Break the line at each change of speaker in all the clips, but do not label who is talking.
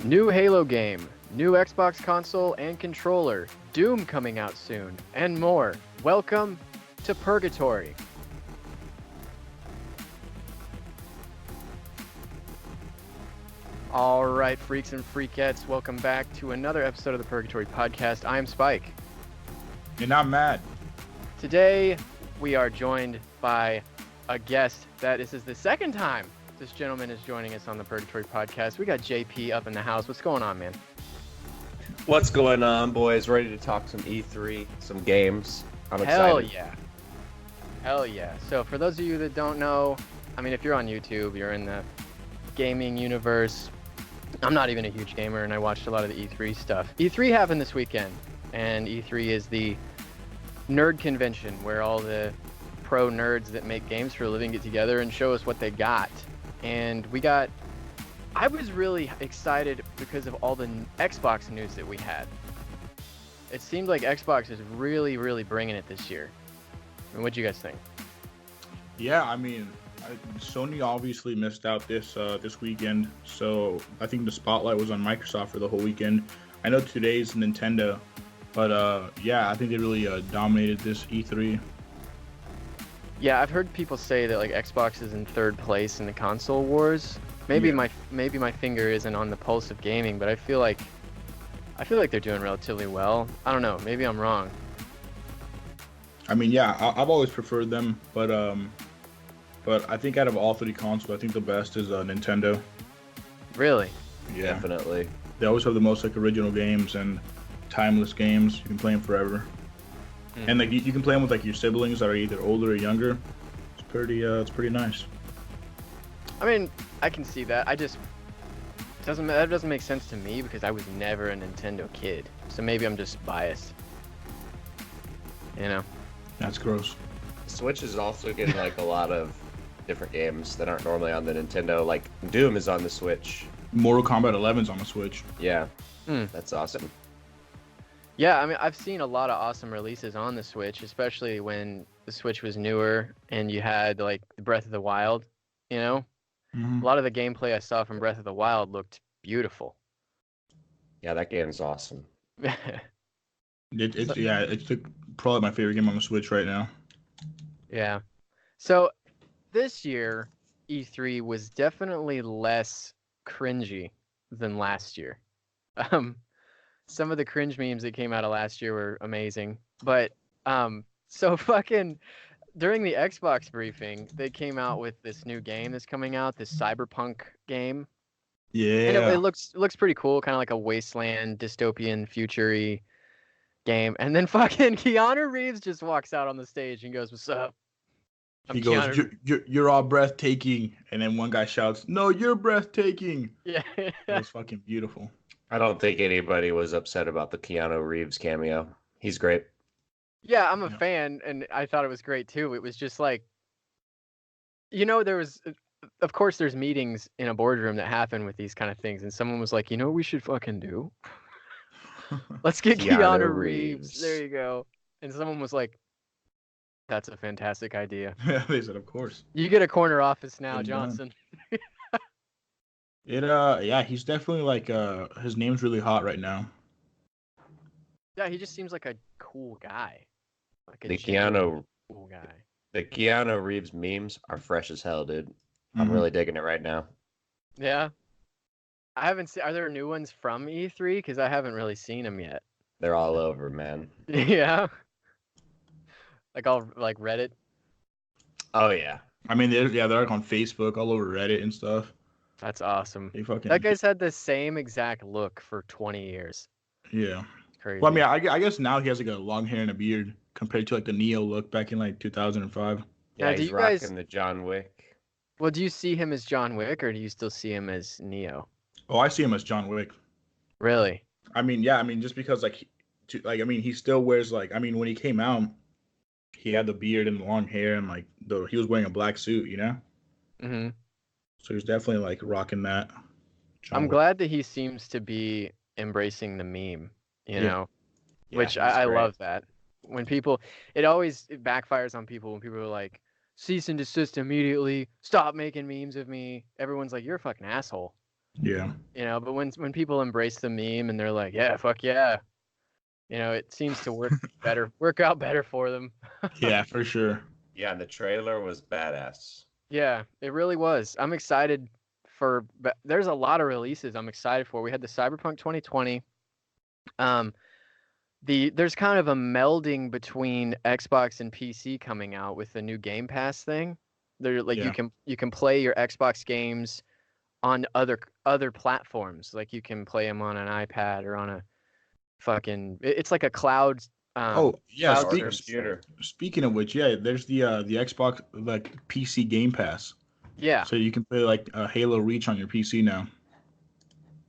New Halo game, new Xbox console and controller, Doom coming out soon, and more. Welcome to Purgatory. All right, freaks and freakettes, welcome back to another episode of the Purgatory podcast. I am Spike.
And I'm Matt.
Today, we are joined by a guest that this is the second time this gentleman is joining us on the Purgatory podcast. We got JP up in the house. What's going on, man?
What's going on, boys? Ready to talk some E3, some games. I'm excited.
Hell yeah. Hell yeah. So for those of you that don't know, I mean, if you're on YouTube, you're in the gaming universe. I'm not even a huge gamer, and I watched a lot of the E3 stuff. E3 happened this weekend, and E3 is the nerd convention where all the pro nerds that make games for a living get together and show us what they got. And I was really excited because of all the Xbox news that we had. It seemed like Xbox is really, really bringing it this year. I mean, what do you guys think?
Yeah, I mean, Sony obviously missed out this weekend, so I think the spotlight was on Microsoft for the whole weekend. I know today's Nintendo, but yeah, I think they really dominated this E3.
Yeah, I've heard people say that like Xbox is in third place in the console wars. Maybe my finger isn't on the pulse of gaming, but I feel like they're doing relatively well. I don't know, maybe I'm wrong.
I mean, yeah, I've always preferred them, but I think out of all three consoles, I think the best is Nintendo.
Really?
Yeah,
Definitely.
they always have the most like original games and timeless games. You can play them forever. And like you can play them with like your siblings that are either older or younger. It's pretty nice.
I mean, I can see that. That doesn't make sense to me because I was never a Nintendo kid. So maybe I'm just biased. You know?
That's gross.
Switch is also getting like a lot of different games that aren't normally on the Nintendo. Like Doom is on the Switch.
Mortal Kombat 11's on the Switch.
Yeah, that's awesome.
Yeah, I mean, I've seen a lot of awesome releases on the Switch, especially when the Switch was newer and you had like Breath of the Wild, you know?
Mm-hmm.
A lot of the gameplay I saw from Breath of the Wild looked beautiful.
Yeah, that game's awesome.
It's probably my favorite game on the Switch right now.
Yeah. So this year, E3 was definitely less cringy than last year. Some of the cringe memes that came out of last year were amazing. But so fucking during the Xbox briefing, they came out with this new game that's coming out, this cyberpunk game.
Yeah.
And it looks pretty cool, kind of like a wasteland dystopian future-y game. And then fucking Keanu Reeves just walks out on the stage and goes, "What's up?"
He goes, you're all breathtaking. And then one guy shouts, "No, you're breathtaking."
Yeah.
It was fucking beautiful.
I don't think anybody was upset about the Keanu Reeves cameo. He's great.
Yeah, I'm a
Yeah.
fan, and I thought it was great too. It was just like, of course, there's meetings in a boardroom that happen with these kind of things, and someone was like, you know what we should fucking do? Let's get Keanu Reeves. There you go. And someone was like, that's a fantastic idea.
They said, of course.
You get a corner office now,
Good
Johnson.
Yeah, he's definitely like his name's really hot right now.
Yeah, he just seems like a cool guy. Like a
The
genuine cool guy.
The Keanu Reeves memes are fresh as hell, dude. I'm
Mhm.
really digging it right now.
Yeah. I haven't seen. Are there new ones from E3? Because I haven't really seen them yet.
They're all over, man.
Yeah. Like Reddit.
Oh yeah.
I mean, they're like on Facebook, all over Reddit and stuff.
That's awesome.
They fucking
That guy's had the same exact look for 20 years.
yeah.
It's crazy.
Well, I mean, I guess now he has like a long hair and a beard compared to like the Neo look back in like 2005.
Yeah,
Now, do
he's
you guys-
rocking the John Wick.
Well, do you see him as John Wick, or do you still see him as Neo?
Oh, I see him as John Wick.
Really?
I mean, yeah, I mean, just because I mean, he still wears like, I mean, when he came out, he had the beard and the long hair and like he was wearing a black suit, you know.
Mm-hmm.
So he's definitely like rocking that. John
I'm
Wick.
glad that he seems to be embracing the meme, you
Yeah.
know,
Yeah,
which
he's
I
great.
love that. When people, it backfires on people when people are like, cease and desist immediately, stop making memes of me. Everyone's like, you're a fucking asshole.
Yeah.
But when people embrace the meme and they're like, yeah, fuck yeah, it seems to work out better for them.
Yeah, for sure.
Yeah, and the trailer was badass.
Yeah, it really was. I'm excited but there's a lot of releases I'm excited for. We had the Cyberpunk 2020. Um, there's kind of a melding between Xbox and PC coming out with the new Game Pass thing. There, like
Yeah.
you can play your Xbox games on other platforms. Like you can play them on an iPad or on a it's like a cloud
Oh, yeah.
Yeah,
cloud
or
service.
computer.
Speaking of which, yeah, there's the Xbox like PC Game Pass,
Yeah.
so you can play like Halo Reach on your PC now.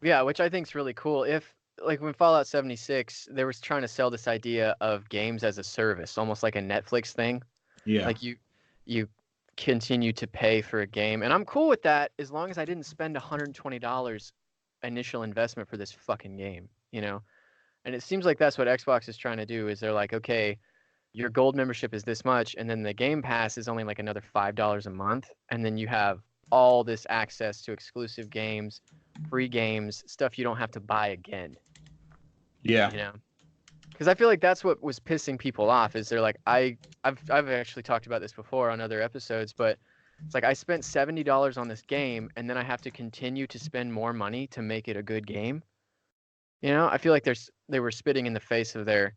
Yeah, which I think is really cool. If like when Fallout 76, they were trying to sell this idea of games as a service, almost like a Netflix thing.
Yeah.
Like you continue to pay for a game, and I'm cool with that as long as I didn't spend $120 initial investment for this fucking game. And it seems like that's what Xbox is trying to do. Is they're like, okay, your gold membership is this much, and then the Game Pass is only like another $5 a month, and then you have all this access to exclusive games, free games, stuff you don't have to buy again.
Yeah.
Because I feel like that's what was pissing people off. Is they're like, I've actually talked about this before on other episodes, but it's like I spent $70 on this game, and then I have to continue to spend more money to make it a good game. I feel like they were spitting in the face of their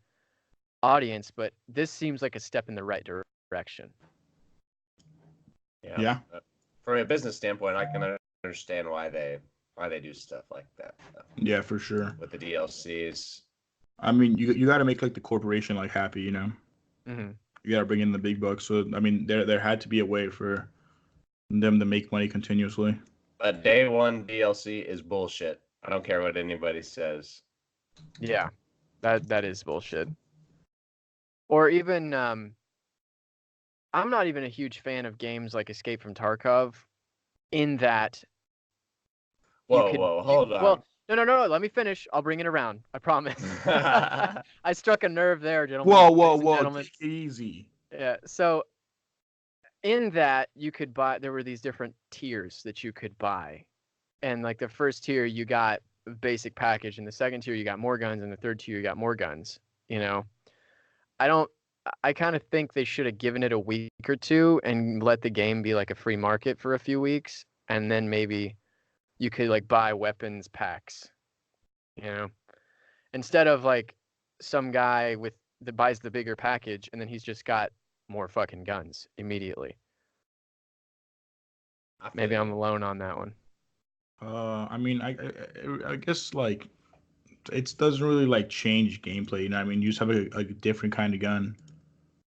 audience, but this seems like a step in the right direction.
Yeah.
Yeah.
From a business standpoint, I can understand why they do stuff like that
Yeah, for sure.
with the DLCs.
I mean, you got to make like the corporation like happy,
Mm-hmm.
You got to bring in the big bucks. So I mean, there had to be a way for them to make money continuously.
But day one DLC is bullshit. I don't care what anybody says.
Yeah, that is bullshit. Or even I'm not even a huge fan of games like Escape from Tarkov, in that
Whoa, hold on.
Well, no. Let me finish. I'll bring it around. I promise. I struck a nerve there, gentlemen.
Whoa!
Gentlemen.
Take it easy.
Yeah. So in that you could buy. There were these different tiers that you could buy, and like the first tier you got a basic package, and the second tier you got more guns, and the third tier you got more guns. I don't. I kind of think they should have given it a week or two and let the game be like a free market for a few weeks, and then maybe you could like buy weapons packs, instead of like some guy that buys the bigger package and then he's just got more fucking guns immediately. Maybe I'm alone on that one.
I mean, I guess like it doesn't really like change gameplay. I mean, you just have a different kind of gun.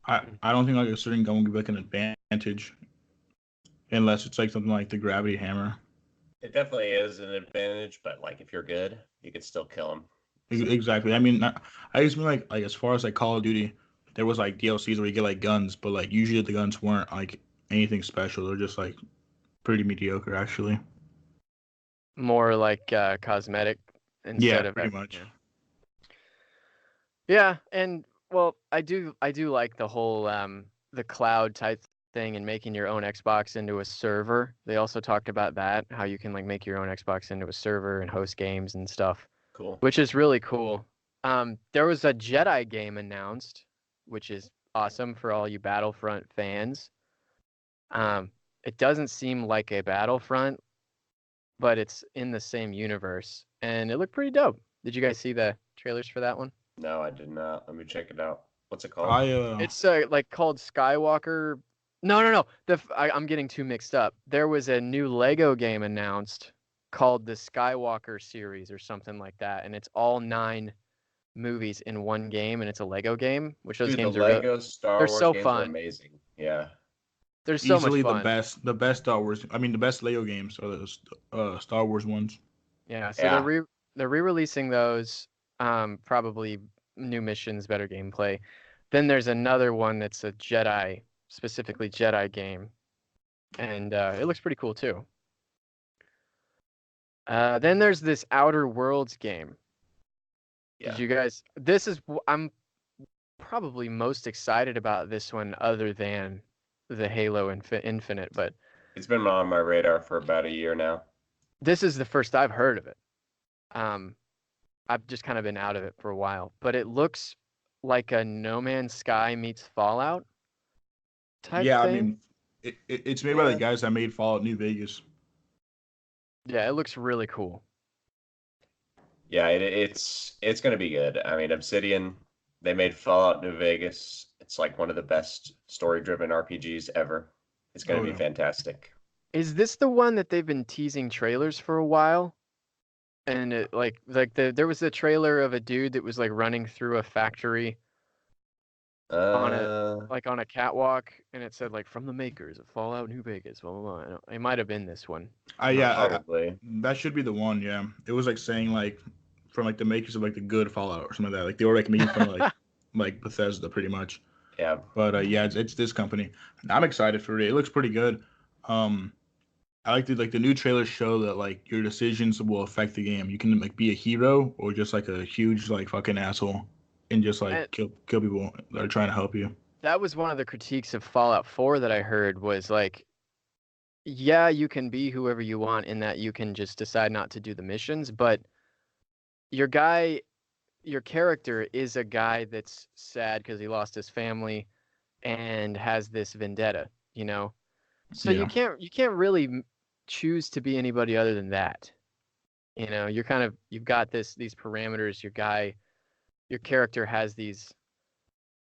I don't think like a certain gun would be like an advantage, unless it's like something like the gravity hammer.
It definitely is an advantage, but like if you're good, you could still kill them.
Exactly. I mean, I just mean like as far as like Call of Duty, there was like DLCs where you get like guns, but like usually the guns weren't like anything special. They're just like pretty mediocre actually.
More like cosmetic instead of
pretty much.
Yeah, and well, I do like the whole the cloud type thing and making your own Xbox into a server. They also talked about that, how you can like make your own Xbox into a server and host games and stuff.
Cool.
Which is really cool. There was a Jedi game announced, which is awesome for all you Battlefront fans. It doesn't seem like a Battlefront, but it's in the same universe, and it looked pretty dope. Did you guys see the trailers for that one?
No, I did not. Let me check it out. What's it called?
It's like called Skywalker. No. I'm getting too mixed up. There was a new Lego game announced called the Skywalker series or something like that, and it's all 9 movies in one game, and it's a Lego game. Which those games
the
are
Lego Star
they're
Wars
so
games
fun.
are amazing. Yeah,
they're so
easily
much fun.
the best Star Wars. I mean, the best Lego games are the Star Wars ones.
Yeah, so they're re-releasing those. Probably new missions, better gameplay. Then there's another one that's a Jedi, specifically Jedi game, and it looks pretty cool too. Then there's this Outer Worlds game.
Yeah.
Did you guys? I'm probably most excited about this one, other than the Halo Infinite, but
It's been on my radar for about a year now.
This is the first I've heard of it. Um, I've just kind of been out of it for a while, but it looks like a No Man's Sky meets Fallout type
Yeah, I
thing.
mean, it's made by the
Yeah.
guys that made Fallout New Vegas.
Yeah, it looks really cool.
Yeah, it's gonna be good. I mean, Obsidian, they made Fallout New Vegas. It's like one of the best story-driven RPGs ever. It's gonna
Oh
be
yeah.
fantastic.
Is this the one that they've been teasing trailers for a while? And it there was a trailer of a dude that was like running through a factory on a
Uh,
on a catwalk, and it said like from the makers of Fallout New Vegas, blah blah blah. It might have been this one. I'm not
Yeah,
sure.
probably.
that should be the one. Yeah, it was like saying like from like the makers of like the good Fallout or something like that. Like they were like making fun of like Bethesda pretty much.
Yeah.
But yeah, it's this company. I'm excited for it. It looks pretty good. Um, I like the new trailers show that like your decisions will affect the game. You can like be a hero or just like a huge like fucking asshole and just like
And
kill people that are trying to help you.
that was one of the critiques of Fallout 4 that I heard was like, yeah, you can be whoever you want in that you can just decide not to do the missions, but your guy, your character is a guy that's sad because he lost his family and has this vendetta, you know? So
Yeah,
you can't really choose to be anybody other than that. You know, you've got these parameters. Your character has these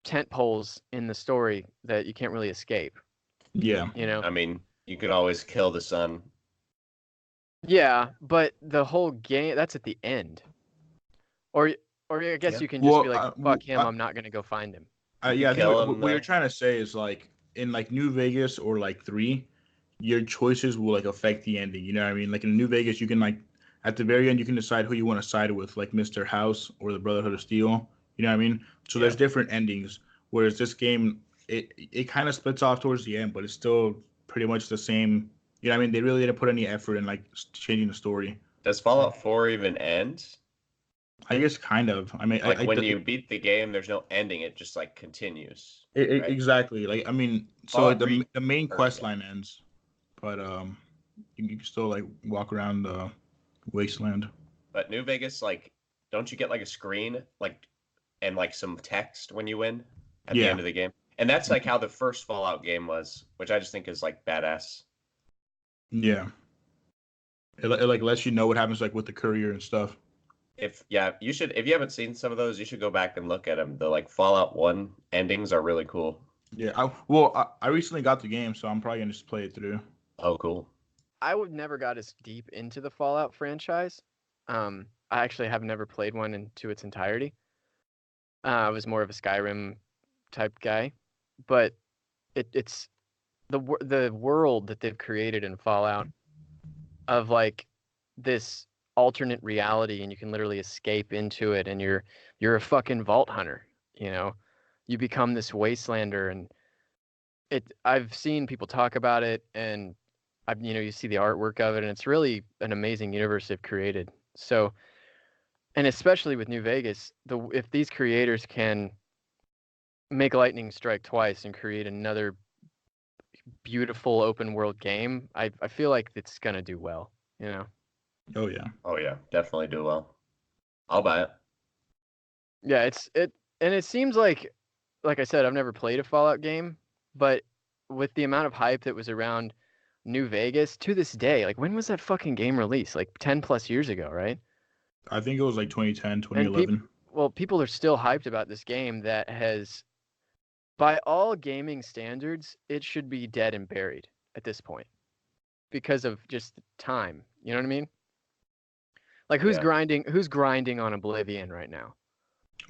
tent poles in the story that you can't really escape.
yeah,
You know,
I mean, you could always kill the sun.
yeah, but the whole game that's at the end, or or I guess
Yeah.
you can just be
Well,
like, fuck him, I'm not gonna go find him.
You
yeah,
could
I think
kill him
what you're
though.
trying to say is like in like New Vegas or like 3, your choices will like affect the ending. You know what I mean? Like in New Vegas, you can like at the very end you can decide who you want to side with, like Mr. House or the Brotherhood of Steel. You know what I mean? So
Yeah.
there's different endings. Whereas this game, it kind of splits off towards the end, but it's still pretty much the same. You know what I mean? They really didn't put any effort in like changing the story.
Does Fallout 4 even end?
I guess kind of. I mean,
Like when you beat the game, there's no ending. It just like continues, right?
exactly. Like I mean, so like,
Fallout 3
the main
or
quest
yeah.
line ends, but you can still like walk around the wasteland.
But New Vegas, like, don't you get like a screen, like, and like some text when you win at the
Yeah,
end of the game? And that's like how the first Fallout game was, which I just think is like badass.
yeah. It like lets you know what happens like with the courier and stuff.
If yeah, you should. If you haven't seen some of those, you should go back and look at them. The like Fallout 1 endings are really cool.
Yeah. I recently got the game, so I'm probably gonna just play it through.
Oh, cool.
I would never got as deep into the Fallout franchise. I actually have never played one into its entirety. I was more of a Skyrim type guy, but it's the world that they've created in Fallout of like this alternate reality, and you can literally escape into it, and you're a fucking vault hunter. You know, you become this wastelander, and I've seen people talk about it, and you see the artwork of it, and it's really an amazing universe they've created. So, and especially with New Vegas, if these creators can make lightning strike twice and create another beautiful open world game, I feel like it's gonna do well, you know.
Oh yeah.
Oh yeah, definitely do well. I'll buy it.
Yeah, and it seems like I said, I've never played a Fallout game, but with the amount of hype that was around New Vegas to this day, like when was that fucking game released? Like 10 plus years ago, right?
I think it was like 2010,
And
2011.
people are still hyped about this game that has, by all gaming standards, it should be dead and buried at this point because of just time. You know what I mean? Like
Yeah.
who's grinding on Oblivion right now?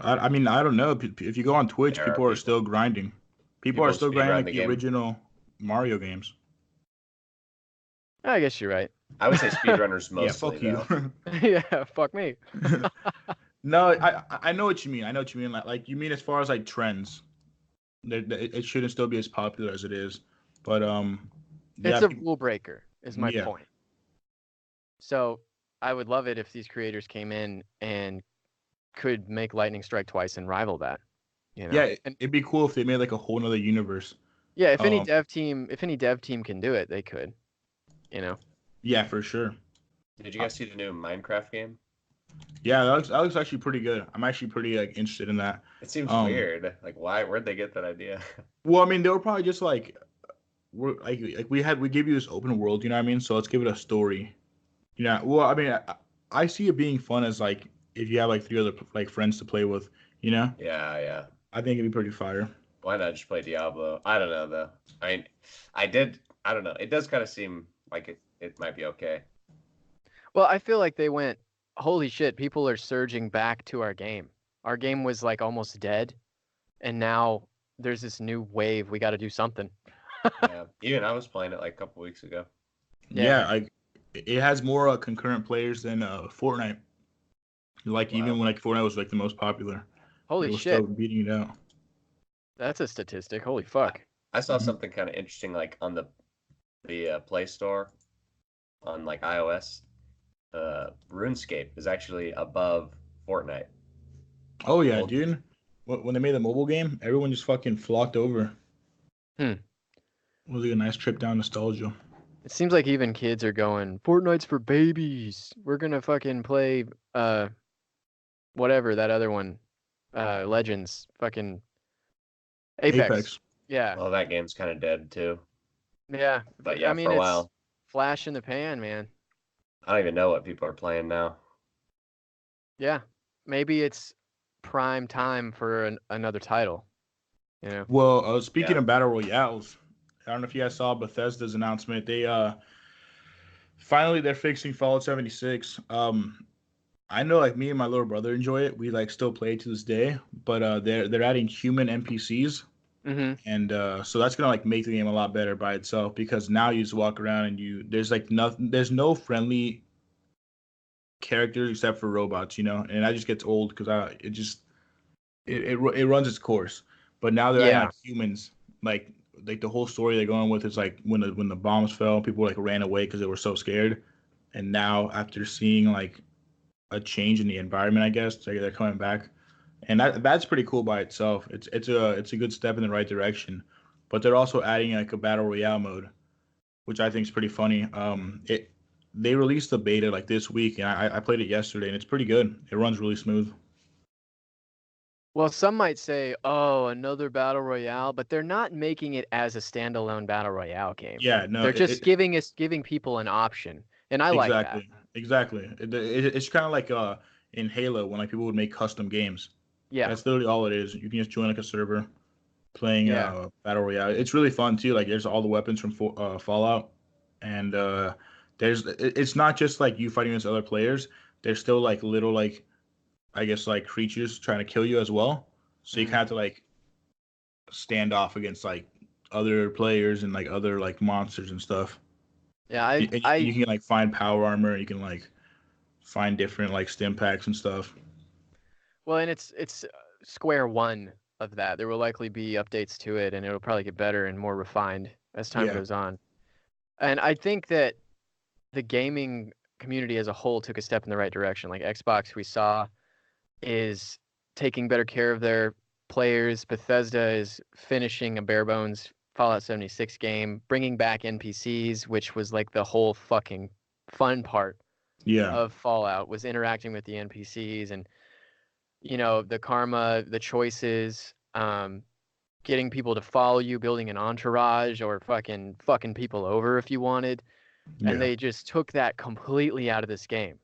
I mean, I don't know. If you go on Twitch,
There are
people are
people.
still grinding. People are
People
still grinding
speedrun
like
the
the
game.
original Mario games.
I guess you're right.
I would say speedrunners
Yeah,
mostly
fuck you.
though.
Yeah, fuck me.
No, I know what you mean. I know what you mean. Like you mean as far as like trends, it shouldn't still be as popular as it is. But yeah,
It's a rule breaker, is my
yeah,
point. So I would love it if these creators came in and could make lightning strike twice and rival that. You know?
yeah.
And
It'd be cool if they made like a whole nother universe.
yeah, if any
Um,
dev team can do it, they could. You know?
yeah, for sure.
Did you guys see the new Minecraft game?
Yeah, that looks actually pretty good. I'm actually pretty like interested in that.
It seems
Um,
weird. Like, why? Where'd they get that idea?
well, I mean, they were probably just like like we gave you this open world, you know what I mean? So let's give it a story. You know, well, I mean, I see it being fun as like if you have like three other like friends to play with, you know.
Yeah, yeah.
I think it'd be pretty fire.
Why not just play Diablo? I don't know though. I mean, I did. I don't know. It does kind of seem like it might be okay.
Well, I feel like they went, holy shit, people are surging back to our game. Our game was like almost dead, and now there's this new wave. We got to do something.
Yeah. Even I was playing it like a couple weeks ago.
Yeah.
Yeah, like it has more concurrent players than Fortnite. Like
Wow.
even when like Fortnite was like the most popular, it
Holy
was
shit.
still beating it out.
That's a statistic. Holy fuck.
I saw
Mhm.
something kind of interesting, like on the Play Store on like iOS. RuneScape is actually above Fortnite.
Oh yeah,
Well,
dude. When they made the mobile game, everyone just fucking flocked over.
Hmm.
It was like a nice trip down nostalgia.
It seems like even kids are going, Fortnite's for babies. We're gonna fucking play whatever that other one. Legends. Fucking Apex.
Apex.
Yeah.
well, that game's kind of dead too.
Yeah.
But
I
yeah, for
mean
a
it's
while,
flash in the pan, man.
I don't even know what people are playing now.
Yeah. Maybe it's prime time for another title. You know?
Well, speaking
Yeah.
of battle royales, I don't know if you guys saw Bethesda's announcement. They finally they're fixing Fallout 76. I know like me and my little brother enjoy it. We like still play it to this day, but they're adding human NPCs,
Mm-hmm.
and so that's gonna like make the game a lot better by itself because now you just walk around and there's like nothing, there's no friendly characters except for robots, you know, and that just gets old because it runs its course. But now they're adding
Yeah.
like humans, like the whole story they're going with is like when the bombs fell, people like ran away because they were so scared, and now after seeing like a change in the environment, I guess they're coming back, and that's pretty cool by itself. It's a good step in the right direction, but they're also adding like a battle royale mode, which I think is pretty funny. It they released the beta like this week, and I played it yesterday, and it's pretty good. It runs really smooth.
Well, some might say, "Oh, another battle royale," but they're not making it as a standalone battle royale game.
Yeah, no,
They're just giving people an option, and I like that.
exactly. It's kind of like in Halo when like people would make custom games.
Yeah,
That's literally all it is. You can just join like a server playing
yeah,
battle royale. It's really fun too. Like there's all the weapons from Fallout, and it's not just like you fighting against other players. There's still like little like I guess like creatures trying to kill you as well. So you
mhm.
kind of have to like stand off against like other players and like other like monsters and stuff.
Yeah.
And you can like find power armor. You can like find different like stim packs and stuff.
Well, and it's square one of that. There will likely be updates to it, and it'll probably get better and more refined as time
Yeah,
goes on. And I think that the gaming community as a whole took a step in the right direction. Like Xbox, we saw is taking better care of their players. Bethesda is finishing a bare bones Fallout 76 game, bringing back NPCs, which was like the whole fucking fun part
yeah,
of Fallout was interacting with the NPCs and the karma, the choices, getting people to follow you, building an entourage, or fucking people over if you wanted. And
yeah.
they just took that completely out of this game.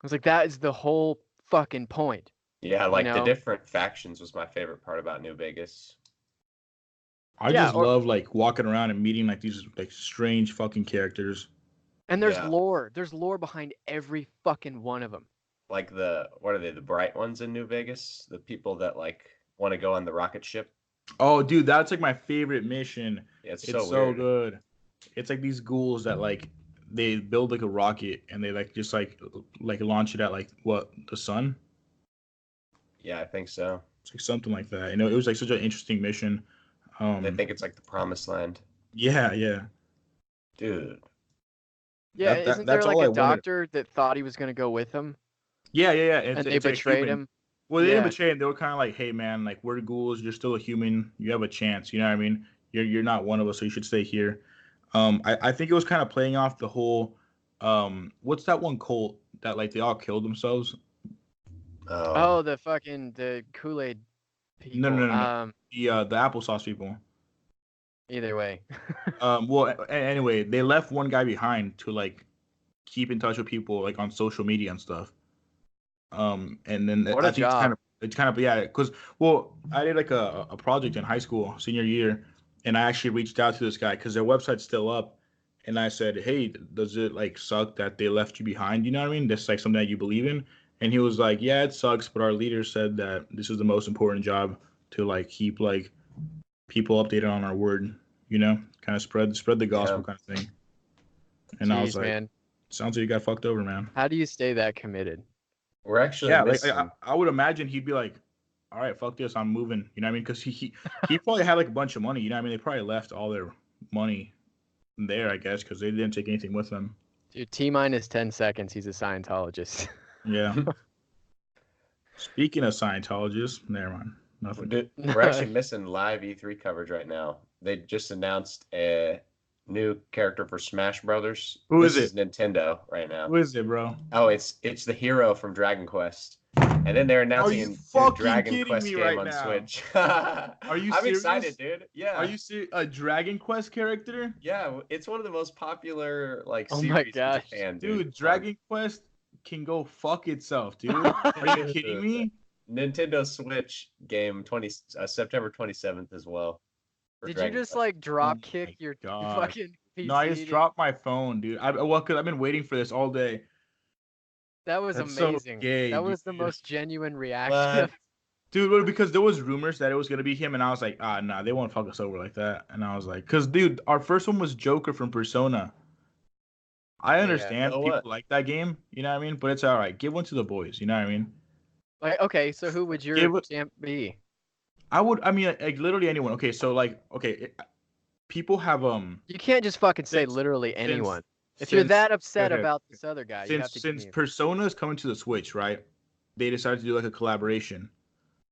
I was like, that is the whole fucking point,
Yeah,
you
like the
know?
different factions was my favorite part about New Vegas.
I
Yeah,
just love like walking around and meeting like these like strange fucking characters.
and there's
Yeah.
lore. There's lore behind every fucking one of them.
Like what are they, the bright ones in New Vegas? The people that like want to go on the rocket ship?
Oh, dude, that's like my favorite mission.
Yeah, it's
It's
so
so
weird.
good. It's like these ghouls that like they build like a rocket and they like just like launch it at like what the sun.
Yeah, I think so.
It's like something like that. You know, it was like such an interesting mission.
They think it's like the promised land.
Yeah, yeah.
Dude.
Yeah, isn't there
That's
like
all
a
I wanted.
doctor that thought he was gonna go with him,
Yeah, yeah, yeah.
and they
It's like a
betrayed
human.
him?
Well, they didn't
Yeah,
betray him. They were kind of like, "Hey, man, like we're ghouls. You're still a human. You have a chance. You know what I mean? You're not one of us, so you should stay here." I think it was kind of playing off the whole What's that one cult that like they all killed themselves?
Oh,
Oh, the Kool-Aid
No,
people.
no, no, no. The applesauce people.
Either way.
Well, anyway, they left one guy behind to like keep in touch with people like on social media and stuff. And then
What
I
a
think
job.
it's kind of yeah, because well, I did like a project in high school senior year, and I actually reached out to this guy because their website's still up, and I said, hey, does it like suck that they left you behind? You know what I mean? That's like something that you believe in. And he was like, yeah, it sucks, but our leader said that this is the most important job to like keep like people updated on our word, you know, kind of spread the
yeah.
gospel kind of thing. And I was
Jeez,
like,
man.
sounds like you got fucked over, man.
How do you stay that committed?
We're actually
Yeah, like
missing.
I would imagine he'd be like, all right, fuck this, I'm moving. You know what I mean? Because he probably had like a bunch of money. You know what I mean? They probably left all their money there, I guess, because they didn't take anything with them.
Dude, T-minus 10 seconds, he's a Scientologist.
Yeah. Speaking of Scientologists, never mind. Nothing.
We're actually missing live E3 coverage right now. They just announced a new character for Smash Brothers.
Who
This
is
is Nintendo right now.
Who is it, bro?
Oh, it's the hero from Dragon Quest. And then they're announcing
you
a new
fucking
Dragon
kidding
Quest
me
game
right
on
now?
Switch.
Are you
I'm
serious?
excited, dude. Yeah.
Are you a Dragon Quest character?
Yeah, it's one of the most popular like
Oh my
series
gosh.
in Japan,
Dude, Dragon Quest can go fuck itself, dude. Are you kidding me?
Nintendo Switch game September 27th as well. for
Did you
Dragon
just
Quest.
like drop
Oh
kick
my
your
God.
fucking PC?
No, I just dropped my phone, dude. Cause I've been waiting for this all day.
That was
That's so
amazing.
gay,
That was the
dude.
most genuine reaction.
What?
Dude, well, because there was rumors that it was gonna be him, and I was like, nah, they won't fuck us over like that. And I was like, cause dude, our first one was Joker from Persona. I
Yeah.
understand
So
people
what?
like that game, you know what I mean? But it's all right. Give one to the boys, you know what I mean?
Like, okay, so who would your
Give it.
champ be?
I mean, like literally anyone. Okay, so like, people have
You can't just fucking say
since
literally
since
anyone. If you're
since
that upset
okay,
about this other guy, you have to give
since
me.
Persona is coming to the Switch, right? They decided to do like a collaboration.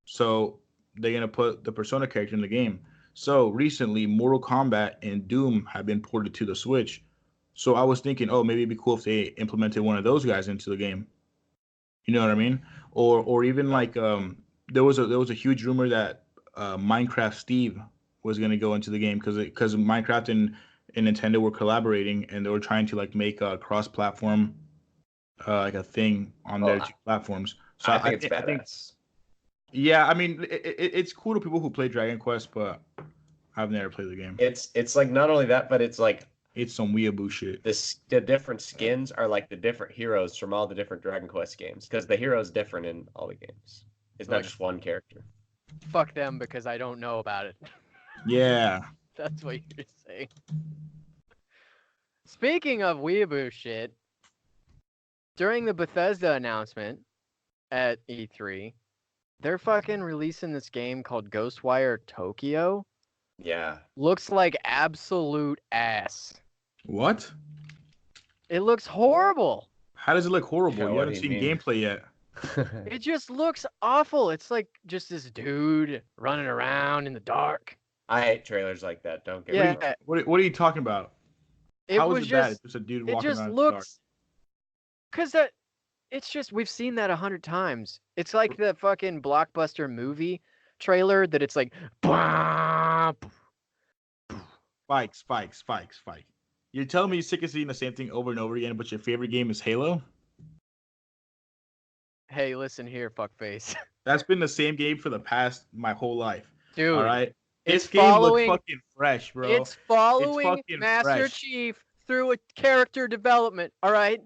So they're gonna put the Persona character in the game. So recently, Mortal Kombat and Doom have been ported to the Switch. So I was thinking, oh, maybe it'd be cool if they implemented one of those guys into the game. You know what I mean? Or even like there was a huge rumor that Minecraft Steve was gonna go into the game because Minecraft and Nintendo were collaborating and they were trying to like make a cross-platform like a thing on their
Well,
two platforms. So
I think it's
I think
badass.
yeah, I mean it's cool to people who play Dragon Quest, but I've never played the game.
It's like not only that, but it's like
It's some weeaboo shit.
the different skins are like the different heroes from all the different Dragon Quest games because the hero is different in all the games. It's not
Like-
just one character.
Fuck them because I don't know about it.
Yeah.
That's what you're saying. Speaking of weeaboo shit, during the Bethesda announcement at E3, they're fucking releasing this game called Ghostwire Tokyo.
Yeah.
Looks like absolute ass.
What?
It looks horrible.
How does it look horrible?
Yeah,
You
what
haven't
do you
seen
mean?
gameplay yet.
It just looks awful. It's like just this dude running around in the dark.
I hate trailers like that. Don't get me wrong.
Yeah,
What are you talking about?
it
How
was
is it bad?
just
It's just a dude
it
walking
just
around in the dark.
looks because that it's just we've seen that 100 times. It's like the fucking blockbuster movie trailer that it's like "Bah,
Spike. You're telling me you're sick of seeing the same thing over and over again, but your favorite game is Halo?
hey, listen here, fuckface.
That's been the same game for the past my whole life.
Dude,
All right.
it's
This game looks
following
fucking fresh, bro.
it's following
fucking
Master
fresh.
Chief through a character development, all right?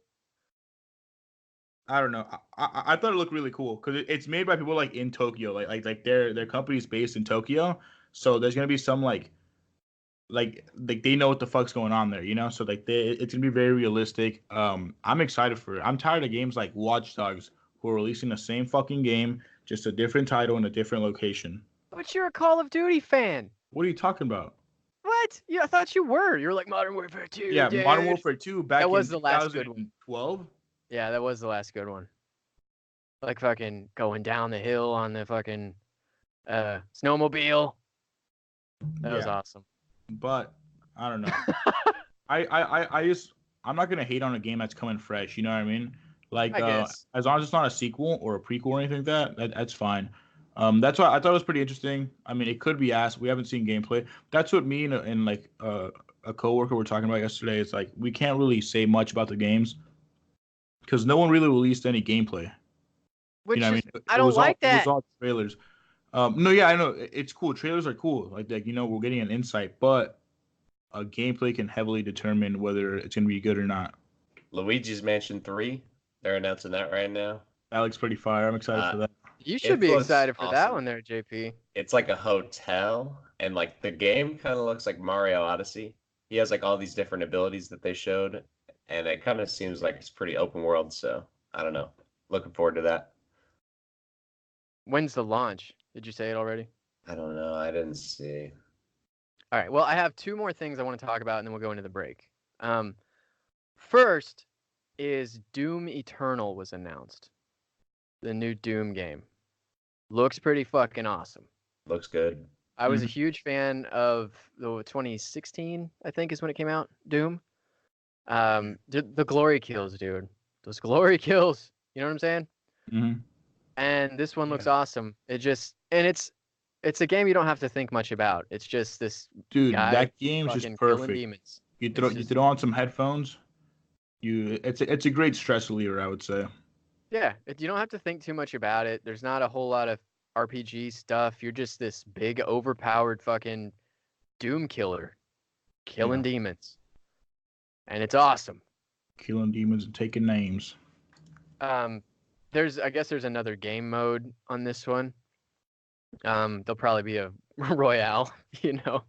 I don't know. I thought it looked really cool because it's made by people like in Tokyo, like their company's based in Tokyo. So there's gonna be some like they know what the fuck's going on there, you know. So like it's gonna be very realistic. I'm excited for it. I'm tired of games like Watch Dogs who are releasing the same fucking game, just a different title in a different location.
But you're a Call of Duty fan.
What are you talking about?
What? Yeah, I thought you were. You're like Modern Warfare 2.
Yeah,
dude.
Modern Warfare 2 back
That was
in
the last good one.
2012.
Yeah, that was the last good one. Like fucking going down the hill on the fucking snowmobile. That was
Yeah.
awesome.
But I don't know. I I'm not gonna hate on a game that's coming fresh. You know what I mean? Like,
I guess.
as long as it's not a sequel or a prequel or anything like that's fine. That's why I thought it was pretty interesting. I mean, it could be asked. We haven't seen gameplay. That's what me and like a coworker were talking about yesterday. It's like we can't really say much about the games because no one really released any gameplay. You
Which
know what I
is,
mean?
I don't like
It was
that.
all trailers. No, yeah, I know it's cool. Trailers are cool. Like we're getting an insight, but gameplay can heavily determine whether it's gonna be good or not.
Luigi's Mansion 3. They're announcing that right now.
That looks pretty fire. I'm excited
Uh,
for that.
You should
it
be
looks
excited for that
awesome.
one there, JP.
It's like a hotel, and like the game kind of looks like Mario Odyssey. He has like all these different abilities that they showed, and it kind of seems like it's pretty open world. So I don't know. Looking forward to that.
When's the launch? Did you say it already?
I don't know. I didn't see.
All right. Well, I have two more things I want to talk about, and then we'll go into the break. First is Doom Eternal was announced. The new Doom game. Looks pretty fucking awesome.
Looks good.
I was a huge fan of the 2016, I think, is when it came out. Doom. The glory kills, dude. Those glory kills. You know what I'm saying?
Mm-hmm.
And this one looks awesome. It's a game you don't have to think much about. It's just this
Dude,
guy
that game's just
fucking killing
perfect.
demons.
You throw on some headphones. It's a great stress reliever, I would say.
Yeah, you don't have to think too much about it. There's not a whole lot of RPG stuff. You're just this big, overpowered fucking Doom killer, killing demons, and it's awesome.
Killing demons and taking names.
I guess there's another game mode on this one. There'll probably be a royale, you know.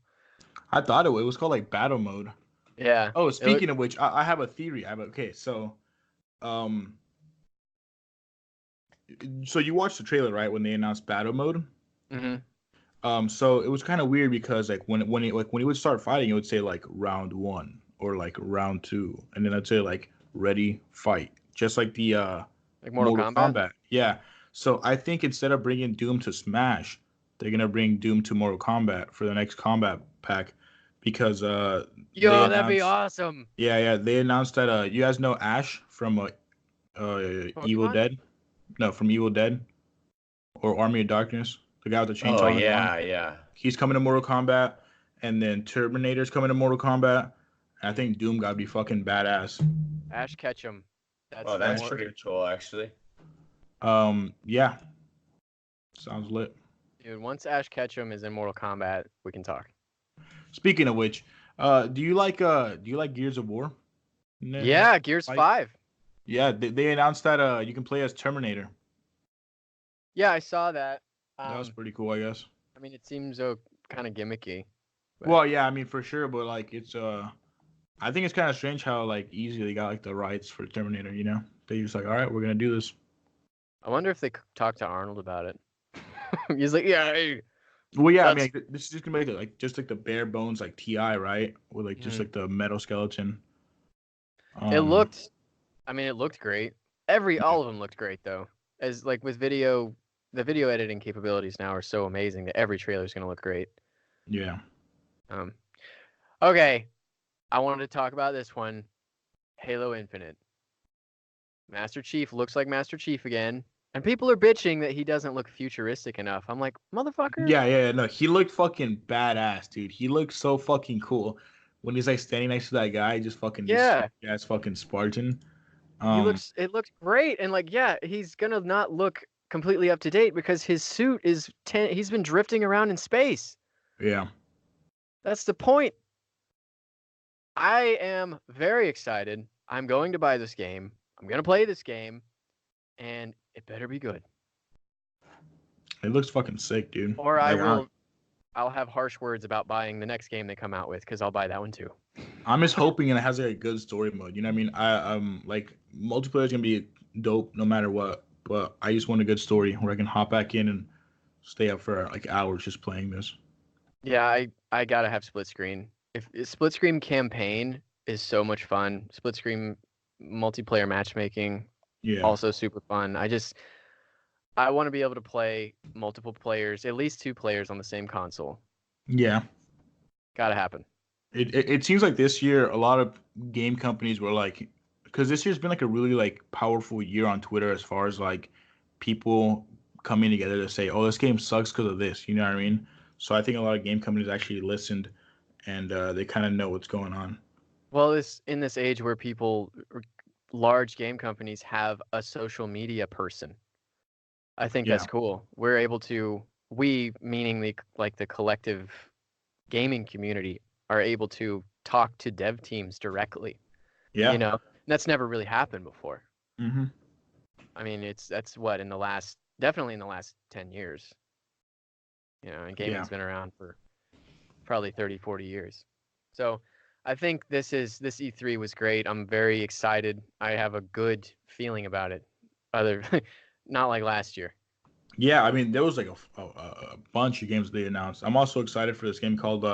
I thought it was called like battle mode.
Yeah.
Oh, speaking of which, I have a theory. So you watched the trailer, right, when they announced battle mode?
Mm-hmm.
So it was kind of weird because like when he would start fighting, it would say like round 1 or like round 2, and then I'd say like ready, fight, just like the
Like Mortal Kombat?
Yeah. So I think instead of bringing Doom to Smash, they're gonna bring Doom to Mortal Kombat for the next combat pack, because
that'd be awesome.
Yeah, they announced that you guys know Ash from Evil Dead, no, from Evil Dead or Army of Darkness, the guy with the chainsaw.
Oh
on his arm.
yeah.
He's coming to Mortal Kombat, and then Terminator's coming to Mortal Kombat. I think Doom gotta be fucking badass.
Ash Ketchum.
That's pretty cool, actually.
Yeah. Sounds lit.
Dude, once Ash Ketchum is in Mortal Kombat, we can talk.
Speaking of which, do you like Gears of War?
Yeah, Gears 5.
Yeah, they announced that you can play as Terminator.
Yeah, I saw that.
That was pretty cool, I guess.
I mean, it seems kind of gimmicky.
But... Well, yeah, I mean for sure, but like it's I think it's kind of strange how like easy they got like the rights for Terminator. You know, they just like, all right, we're gonna do this.
I wonder if they talked to Arnold about it. He's like, yeah. Hey,
well, yeah, I mean, like, this is just gonna make it like just like the bare bones like TI, right? With like just like the metal skeleton.
It looked great. All of them looked great though. As like with video, the video editing capabilities now are so amazing that every trailer is gonna look great.
Yeah.
Okay, I wanted to talk about this one, Halo Infinite. Master Chief looks like Master Chief again, and people are bitching that he doesn't look futuristic enough. I'm like, motherfucker.
Yeah, no, he looked fucking badass, dude. He looked so fucking cool when he's like standing next to that guy, just fucking this fucking Spartan.
It looks great, and like, yeah, he's gonna not look completely up to date because his suit is he's been drifting around in space.
Yeah.
That's the point. I am very excited. I'm going to buy this game. I'm going to play this game, and it better be good.
It looks fucking sick, dude.
Or I'll have harsh words about buying the next game they come out with, because I'll buy that one too.
I'm just hoping it has like a good story mode. You know what I mean? Like multiplayer is gonna be dope no matter what, but I just want a good story where I can hop back in and stay up for like hours just playing this.
Yeah, I gotta have split screen. If split screen campaign is so much fun. Split screen multiplayer matchmaking, also super fun. I want to be able to play multiple players, at least 2 players on the same console.
Yeah.
Gotta happen.
It seems like this year a lot of game companies were like, because this year's been like a really like powerful year on Twitter as far as like people coming together to say, oh, this game sucks because of this. You know what I mean? So I think a lot of game companies actually listened and they kind of know what's going on.
Well, this in this age where large game companies have a social media person, I think
Yeah,
that's cool. We're able to, we meaning the collective gaming community, are able to talk to dev teams directly. You
yeah,
know, and that's never really happened before.
hmm
I mean, that's what definitely in the last 10 years. And
yeah,
gaming's been around for probably 30, 40 years. So I think this E3 was great. I'm very excited. I have a good feeling about it. Other, not like last year.
yeah. I mean, there was like a bunch of games they announced. I'm also excited for this game called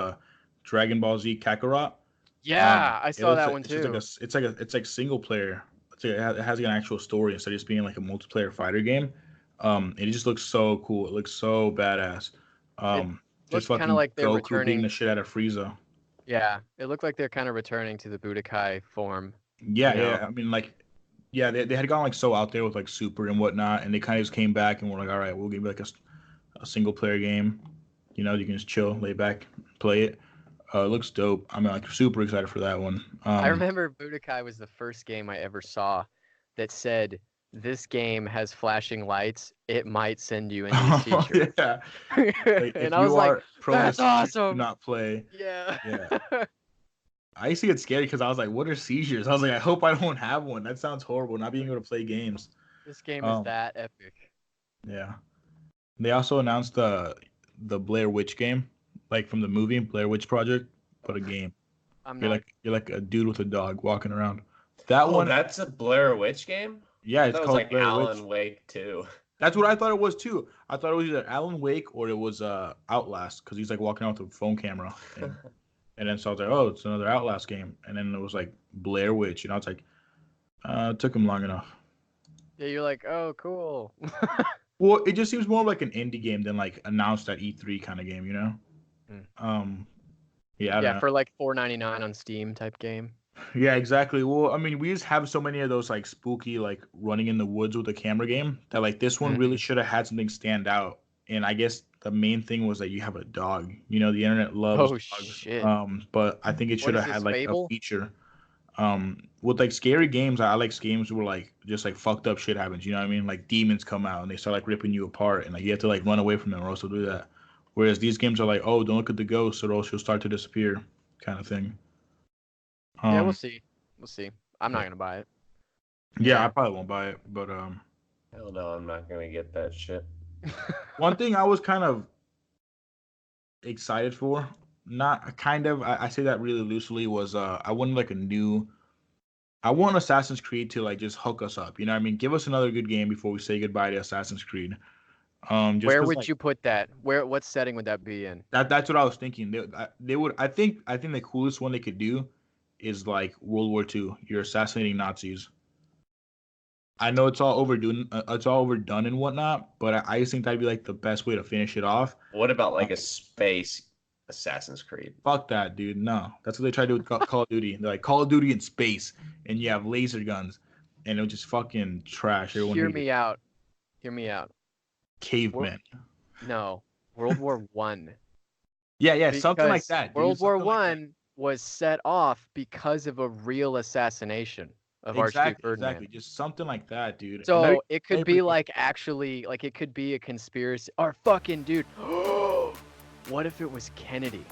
Dragon Ball Z Kakarot.
Yeah, I
It
saw
looks
that
like
one
it's
too.
it's like single player. It has like an actual story instead of just being like a multiplayer fighter game. It just looks so cool. It looks so badass.
It
Just
looked kind of
fucking
like they're
Goku beating
returning.
the shit out of Frieza.
Yeah, it looked like they're kind of returning to the Budokai form.
Yeah,
You know,
yeah. I mean, like, yeah, they had gone like so out there with like Super and whatnot, and they kind of just came back and were like, all right, we'll give you like a single player game. You can just chill, lay back, play it. It looks dope. I'm like super excited for that one.
I remember Budokai was the first game I ever saw that said, "This game has flashing lights. It might send you into seizure."
Yeah. Like
And
if
I was
you
like,
are prone to
"That's
seizures, do
awesome!"
not play.
Yeah.
Yeah. I used to get scared because I was like, what are seizures? I was like, I hope I don't have one. That sounds horrible, not being able to play games.
This game is
Um,
that epic.
yeah. They also announced the Blair Witch game, like from the movie Blair Witch Project, but a game.
I'm
You're
not.
like a dude with a dog walking around. That
Oh,
one,
that's a Blair Witch game?
yeah,
I
it's
thought it was
called
like
Blair Witch.
Alan Wake too.
That's what I thought it was too. I thought it was either Alan Wake or it was Outlast because he's like walking out with a phone camera and then so I was like, oh, it's another Outlast game, and then it was like Blair Witch, and I was like, it took him long enough.
Yeah, you're like, oh, cool.
Well, it just seems more like an indie game than like announced at E3 kind of game, you know?
Hmm.
Um, yeah, I don't
Yeah,
know.
for like $4.99 on Steam type game.
Yeah, exactly. Well, I mean, we just have so many of those like spooky, like running in the woods with a camera game that like this one really
Mhm.
should have had something stand out. And I guess the main thing was that you have a dog. The internet loves
Oh
dogs.
shit.
But I think it
What
should
is
have
this,
had like a
Fable?
feature. With like scary games, I like games where like just like fucked up shit happens. You know what I mean? Like demons come out and they start like ripping you apart, and like you have to like run away from them or else they'll do that. Whereas these games are like, oh, don't look at the ghost or else she'll start to disappear, kind of thing.
Yeah, we'll
Um,
see. We'll see. I'm not
yeah,
gonna buy it.
yeah, I
Yeah.
probably won't buy it, but
Hell no, I'm not gonna get that shit.
one thing I was kind of excited for, not kind of, I say that really loosely, was I wanted like I want Assassin's Creed to like just hook us up. You know what I mean? Give us another good game before we say goodbye to Assassin's Creed. Just
Where
because
would
like
you put that? What setting would that be in?
that's what I was thinking. They would. I think the coolest one they could do is like World War II. You're assassinating Nazis. I know it's all overdone and whatnot, but I just think that'd be like the best way to finish it off.
What about
Uh,
like a space Assassin's Creed?
Fuck that, dude. No, that's what they try to do with Call of Duty. They're like Call of Duty in space, and you have laser guns, and it'll just fucking trash. Everyone
Hear
hate it.
me out. Hear me out. Wor-
Cavemen.
no, World War One.
Yeah, yeah, something like
Because
that, dude.
World War
Something like that.
One was set off because of a real assassination of Archduke
Exactly,
Ferdinand.
exactly. Just something like that, dude. And
So it could
that'd be
be
pretty
like actually, like it could be a conspiracy. Or fucking dude. What if it was Kennedy?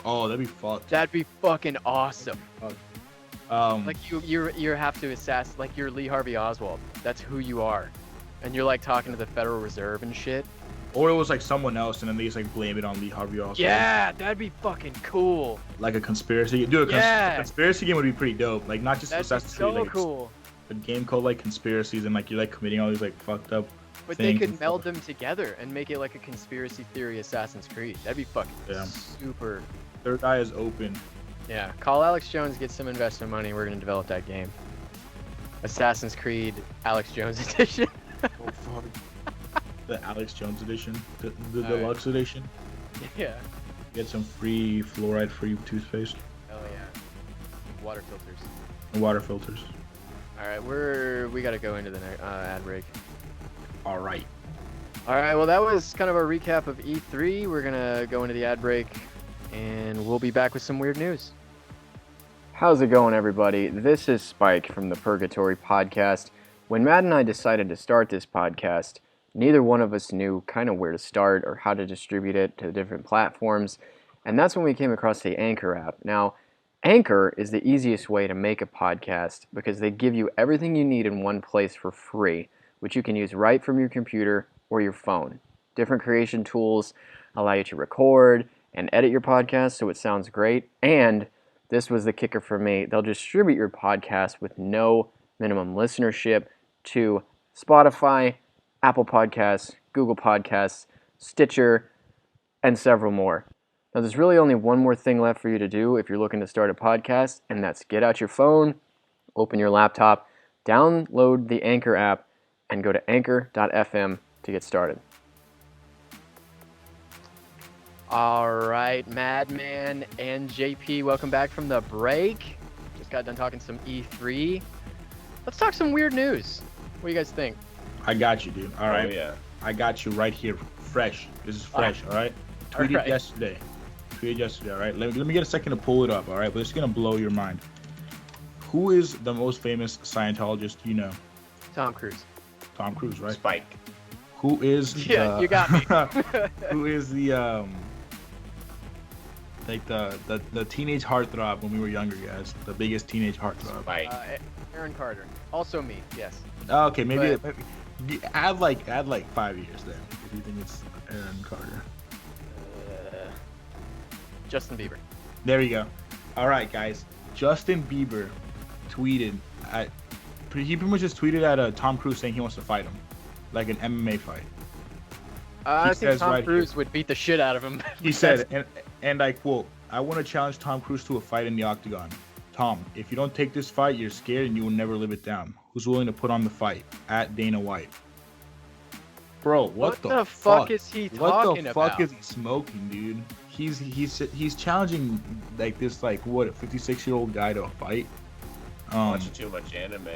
oh, that'd be fucked.
That'd be fucking awesome.
Um,
Like you have to assassinate, like you're Lee Harvey Oswald. That's who you are, and you're like talking to the Federal Reserve and shit.
or it was like someone else, and then they just like blame it on Lee Harvey Oswald.
Yeah, that'd be fucking cool.
Like a conspiracy. Dude,
Yeah.
a conspiracy game would be pretty dope. Like not just
That'd be
Assassin's Creed,
so
like
cool.
a game called like conspiracies, and like you're like committing all these like fucked up
But they
things.
could
and
meld
stuff.
them together and make it like a conspiracy theory Assassin's Creed. That'd be fucking
Yeah.
super.
Third eye is open.
Yeah, call Alex Jones, get some investment money. We're gonna develop that game. Assassin's Creed Alex Jones edition.
Oh fuck. The Alex Jones edition, the
Alright.
deluxe edition.
Yeah.
Get some free fluoride-free toothpaste
Oh yeah. Water filters.
and water filters.
All right, we gotta go into the ad break.
All right.
All right, well that was kind of a recap of E3. We're gonna go into the ad break, and we'll be back with some weird news. How's it going, everybody? This is Spike from the Purgatory podcast. When Matt and I decided to start this podcast, neither one of us knew kind of where to start or how to distribute it to different platforms, and that's when we came across the Anchor app. Now, Anchor is the easiest way to make a podcast because they give you everything you need in one place for free, which you can use right from your computer or your phone. Different creation tools allow you to record and edit your podcast so it sounds great, and this was the kicker for me, they'll distribute your podcast with no minimum listenership to Spotify, Apple Podcasts, Google Podcasts, Stitcher, and several more. Now, there's really only one more thing left for you to do if you're looking to start a podcast, and that's get out your phone, open your laptop, download the Anchor app, and go to anchor.fm to get started. All right, Madman and JP, welcome back from the break. Just got done talking some E3. Let's talk some weird news. What do you guys think?
I got you, dude. All right.
Oh, yeah.
I got you right here. Fresh. This is fresh, all right? Tweeted
right.
yesterday. All right? Let me get a second to pull it up, all right? But it's going to blow your mind. Who is the most famous Scientologist you know?
Tom Cruise.
Tom Cruise, right?
Spike.
Who is
Yeah, you got me.
who is the like the teenage heartthrob when we were younger, guys? The biggest teenage heartthrob.
Spike.
Aaron Carter. Also me, yes.
Okay, maybe add like 5 years then if you think it's Aaron Carter.
Justin Bieber.
There you go. All right, guys. Justin Bieber tweeted at he pretty much just tweeted at Tom Cruise saying he wants to fight him, like an MMA fight.
I think
says
Tom
right
Cruise
here.
would beat the shit out of him.
He said, and I quote, "I want to challenge Tom Cruise to a fight in the octagon. Tom, if you don't take this fight, you're scared and you will never live it down. Who's willing to put on the fight? At Dana White." Bro, what
the fuck is he
What
talking
the
about?
fuck is he smoking, dude? He's challenging like this a 56-year-old guy to a fight.
Watching too much anime.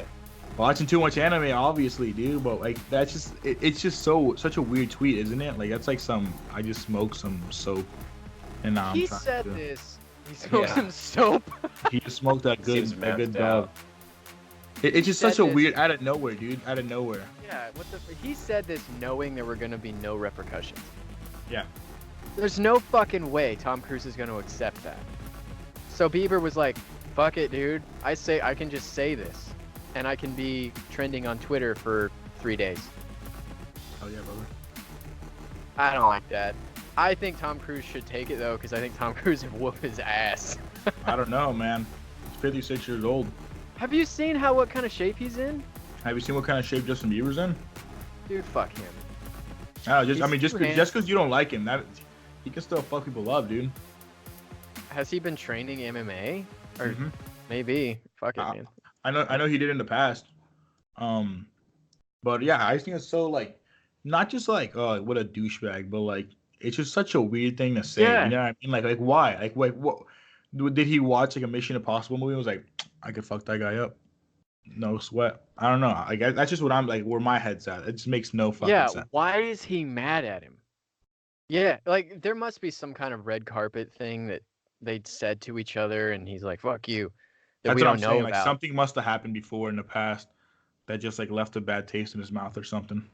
Watching too much anime, obviously, dude. But like that's just it's just such a weird tweet, isn't it? Like that's like I just smoked some soap, and now
He
I'm trying
said
to,
this. He smoked
Yeah.
some soap.
He just smoked that good
Seems
a good
mapped
dub.
out.
It's just
said
such a
this-
weird out of nowhere, dude. Out of nowhere.
Yeah, he said this knowing there were going to be no repercussions.
Yeah.
There's no fucking way Tom Cruise is going to accept that. So Bieber was like, fuck it, dude. I can just say this. And I can be trending on Twitter for 3 days.
Oh yeah, brother.
I don't like that. I think Tom Cruise should take it, though, because I think Tom Cruise would whoop his ass.
I don't know, man. He's 56 years old.
Have you seen what kind of shape he's in?
Have you seen what kind of shape Justin Bieber's in?
Dude, fuck him.
Just
too
because you don't like him, that he can still fuck people up, dude.
Has he been training MMA? Or
Mhm.
maybe. Fuck it,
Uh,
man.
I know he did in the past. But yeah, I think it's so not just what a douchebag, but it's just such a weird thing to say.
Yeah.
You know what I mean? Like why? Like wait, what? Did he watch a Mission Impossible movie and was like, I could fuck that guy up, no sweat? I don't know. That's just what I'm like. Where my head's at. It just makes no fucking sense.
Why is he mad at him? Yeah, there must be some kind of red carpet thing that they said to each other, and he's like, "Fuck you," that
That's
we
what
don't
I'm
know
saying.
about.
Like something must have happened before in the past that just left a bad taste in his mouth or something.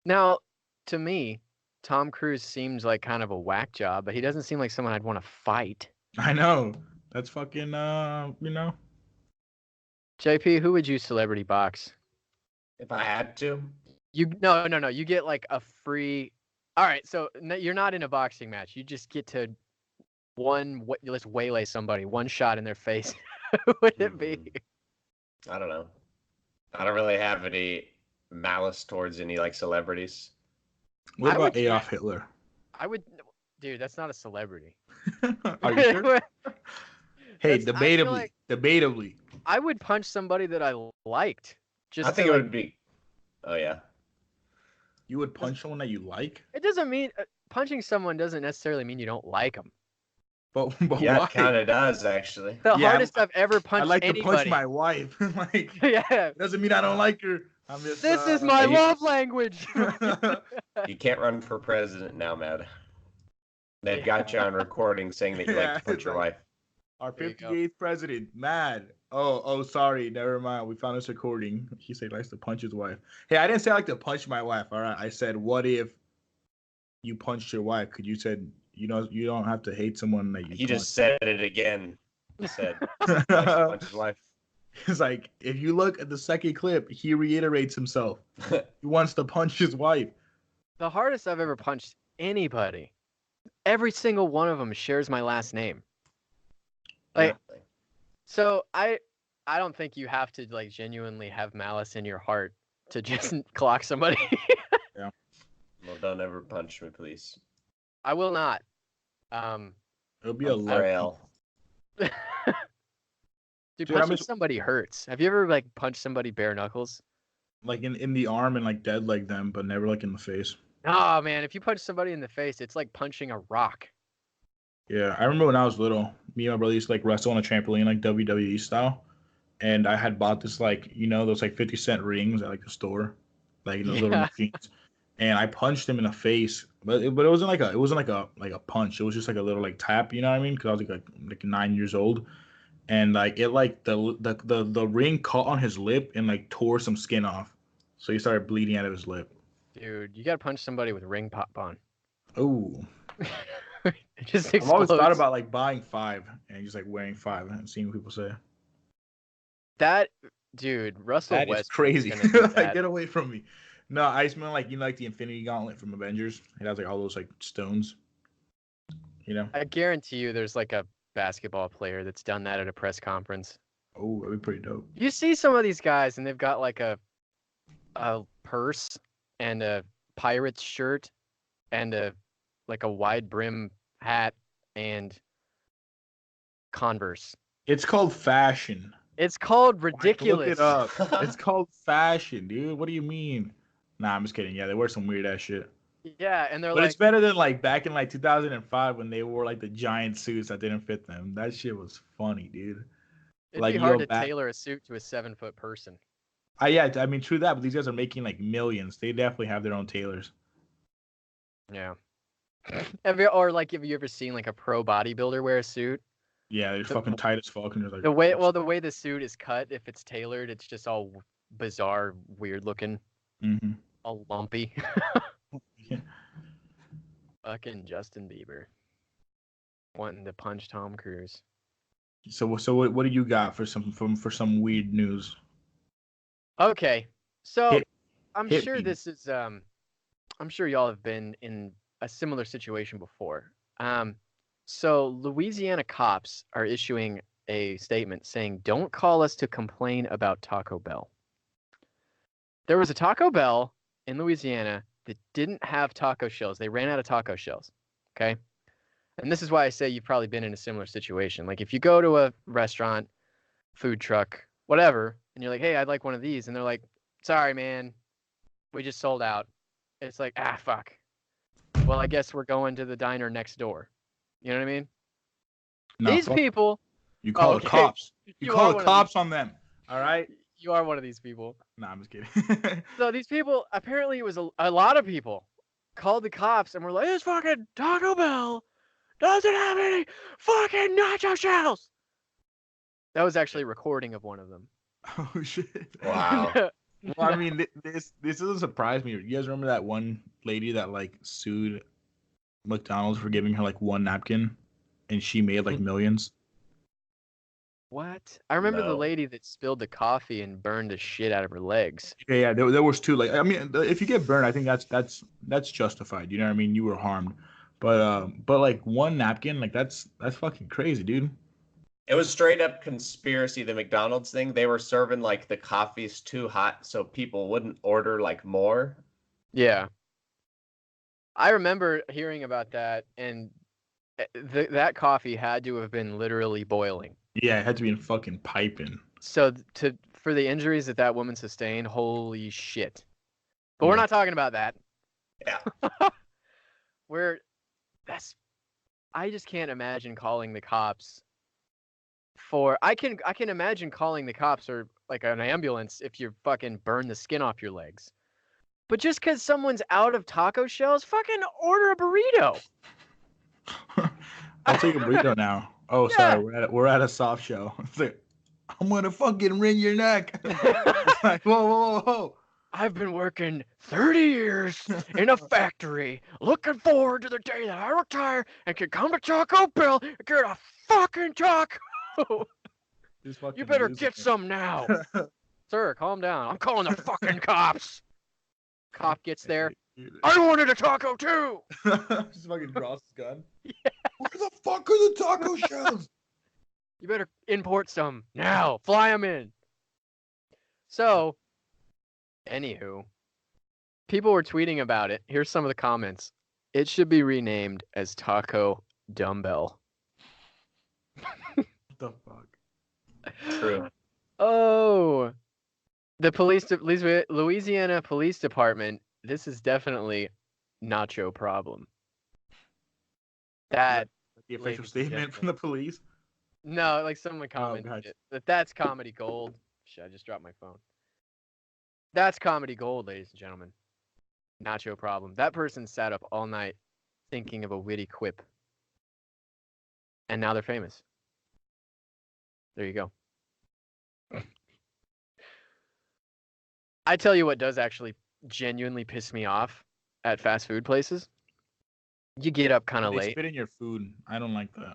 Now, to me, Tom Cruise seems like kind of a whack job, but he doesn't seem like someone I'd want to fight.
I know. That's fucking
JP, who would you celebrity box?
If I had to,
No. You get a free. All right, so you're not in a boxing match. You just get to let's waylay somebody, one shot in their face. Who would it be?
I don't know. I don't really have any malice towards any celebrities.
What
I
about
would-
Adolf Hitler?
Dude, that's not a celebrity.
Are you sure? Hey,
That's- I feel
debatably.
I would punch somebody that I liked. Just
I think
to,
it would be. Oh yeah.
You would punch someone that you like?
It doesn't mean punching someone doesn't necessarily mean you don't like them.
But
Yeah,
why?
it kind of does actually.
The
Yeah,
hardest I've ever
I
punched
like to punch
anybody.
my wife. Like,
Yeah.
doesn't mean I don't like her. I'm just.
This is my
Are you-
love language.
You can't run for president now, Matt. They've
Yeah.
got you on recording saying that you like
Yeah,
to punch
it's
your
like
wife.
our
There you go.
58th president, mad. Oh, sorry. Never mind. We found this recording. He said he likes to punch his wife. Hey, I didn't say I like to punch my wife. All right. I said, what if you punched your wife? Because you said you don't have to hate someone that you
He just said it again. He said he likes to punch his wife.
It's like if you look at the second clip, he reiterates himself. He wants to punch his wife.
The hardest I've ever punched anybody. Every single one of them shares my last name. Like, so I don't think you have to like genuinely have malice in your heart to just clock somebody.
Yeah.
Well, don't ever punch me, please.
I will not.
It'll be a
I'm
lot.
frail.
Dude,
Dude,
punching somebody hurts. Have you ever like punched somebody bare knuckles?
Like in the arm and like dead leg them, but never like in the face.
Oh man, if you punch somebody in the face, it's like punching a rock.
Yeah, I remember when I was little, me and my brother used to like wrestle on a trampoline, like WWE style. And I had bought this like, those like 50-cent rings at like the store, like those little
Yeah.
machines. And I punched him in the face, but it wasn't like a punch. It was just like a little like tap, you know what I mean? Because I was like 9 years old, and like it like the ring caught on his lip and like tore some skin off, so he started bleeding out of his lip.
Dude, you gotta punch somebody with ring pop on.
Oh,
It just
I've always
explodes.
thought about like buying 5 and just like wearing 5 and seeing what people say.
That dude, Russell
That is
Westbrook's
crazy.
gonna do
Like,
that.
get away from me. No, I just meant like like the Infinity Gauntlet from Avengers. It has like all those like stones.
I guarantee you there's like a basketball player that's done that at a press conference.
Oh, that'd be pretty dope.
You see some of these guys and they've got like a purse and a Pirates shirt and a wide brim hat and Converse.
It's called fashion.
It's called
Look
ridiculous.
it up. It's called fashion, dude. What do you mean? Nah, I'm just kidding. Yeah, they wear some weird ass shit.
Yeah, and they're
But
like,
it's better than like back in like 2005 when they wore like the giant suits that didn't fit them. That shit was funny, dude.
it'd
like,
be hard
yo,
to
back-
tailor a suit to a 7-foot person.
Yeah, I mean, true that, but these guys are making like millions. They definitely have their own tailors.
Yeah. Have you ever seen like a pro bodybuilder wear a suit?
Yeah, they're fucking tight as fuck, and they're like
The way the suit is cut, if it's tailored, it's just all bizarre, weird looking,
Mm-hmm.
all lumpy.
Yeah.
Fucking Justin Bieber wanting to punch Tom Cruise.
So what do you got for some weird news?
Okay, so
Hit-
I'm
hit
sure
me.
this is I'm sure y'all have been in a similar situation before. So Louisiana cops are issuing a statement saying, "Don't call us to complain about Taco Bell." There was a Taco Bell in Louisiana that didn't have taco shells. They ran out of taco shells. Okay. And this is why I say you've probably been in a similar situation. Like if you go to a restaurant, food truck, whatever, and you're like, "Hey, I'd like one of these." And they're like, "Sorry, man. We just sold out." It's like, "Ah, fuck. Well, I guess we're going to the diner next door." You know what I mean?
Nah,
These
fuck.
people.
You call
Okay.
the cops. You
You
call
are
the
one of
cops on them. All right.
You are one of these people.
Nah, I'm just kidding.
So these people, apparently it was a lot of people, called the cops and were like, "This fucking Taco Bell doesn't have any fucking nacho shells." That was actually a recording of one of them.
Oh shit.
Wow.
Well, I mean, this doesn't surprise me. You guys remember that one lady that like sued McDonald's for giving her like one napkin, and she made like millions?
What? I remember the
No.
lady that spilled the coffee and burned the shit out of her legs.
Yeah, there was two. Like, I mean, if you get burned, I think that's justified. You know what I mean? You were harmed, but like one napkin, like that's fucking crazy, dude.
It was straight up conspiracy, the McDonald's thing. They were serving like the coffees too hot so people wouldn't order like more.
Yeah. I remember hearing about that, and that coffee had to have been literally boiling.
Yeah, it had to be in fucking piping.
So for the injuries that woman sustained, holy shit. But we're
Yeah.
not talking about that.
Yeah.
We're I just can't imagine calling the cops for. I can imagine calling the cops or like an ambulance if you fucking burn the skin off your legs. But just because someone's out of taco shells, fucking order a burrito.
I'll take a burrito now. Oh,
Yeah.
sorry, we're at a soft show. It's like, I'm gonna fucking wring your neck. It's like, whoa.
I've been working 30 years in a factory, looking forward to the day that I retire and can come to Taco Bell and get a fucking taco. You better get some now. Sir, calm down. I'm calling the fucking cops. Cop gets there. I wanted a taco too.
Just fucking draws his gun. Yeah. Where the fuck are the taco shells?
You better import some now. Fly them in. So, anywho, people were tweeting about it. Here's some of the comments. It should be renamed as Taco Dumbbell.
What the fuck?
True.
Oh, the Louisiana Police Department. This is definitely nacho problem. That
The official
ladies and
statement
gentlemen.
from the police.
No, like someone commented
gotcha.
that's comedy gold. Shit, I just dropped my phone. That's comedy gold, ladies and gentlemen. Nacho problem. That person sat up all night thinking of a witty quip. And now they're famous. There you go. I tell you what does actually genuinely piss me off at fast food places. You get up kind of
They
late.
spit in your food. I don't like that.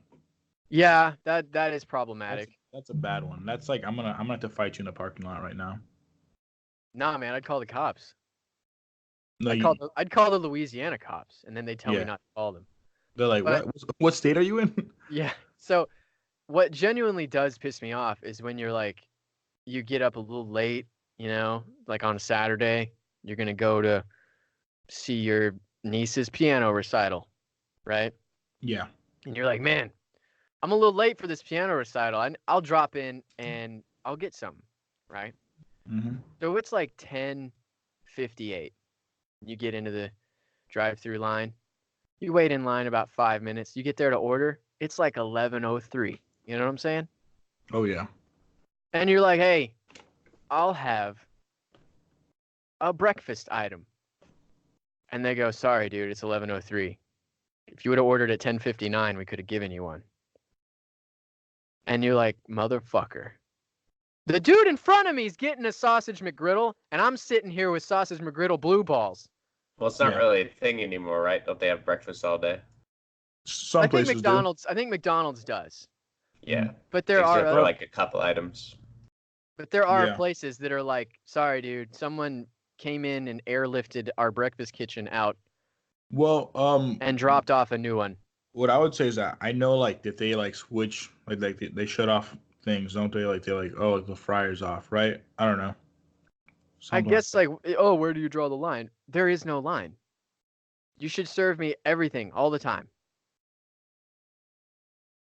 Yeah, that is problematic.
That's a bad one. That's like I'm gonna have to fight you in the parking lot right now.
Nah, man, I'd call the cops.
No,
I'd call the Louisiana cops, and then they tell me
Yeah.
not to call them.
they're like,
but-
what state are you in?
Yeah. So, what genuinely does piss me off is when you're like, you get up a little late, you know, like on a Saturday, you're gonna go to see your niece's piano recital, right?
Yeah.
And you're like, man, I'm a little late for this piano recital. I'll drop in and I'll get some, right?
Mm-hmm.
So it's like 10:58. You get into the drive-through line. You wait in line about 5 minutes. You get there to order. It's like 11:03. You know what I'm saying?
Oh yeah.
And you're like, hey, I'll have a breakfast item. And they go, sorry, dude, it's 11:03. If you would have ordered at 10:59, we could have given you one. And you're like, motherfucker. The dude in front of me is getting a sausage McGriddle, and I'm sitting here with sausage McGriddle blue balls.
Well, it's not
Yeah.
really a thing anymore, right? Don't they have breakfast all day?
Some
I think
places
McDonald's. I think McDonald's does,
Yeah.
but there
Except
are
for like a couple items.
Yeah.
places that are like, sorry, dude, someone came in and airlifted our breakfast kitchen out
do. Well,
and dropped off a new one.
what I would say is that I know like that they like switch like they shut off things, don't they? Like they're like, oh, the fryer's off, right? I don't know.
I
Something
guess like, oh, where do you draw the line? There is no line. You should serve me everything all the time.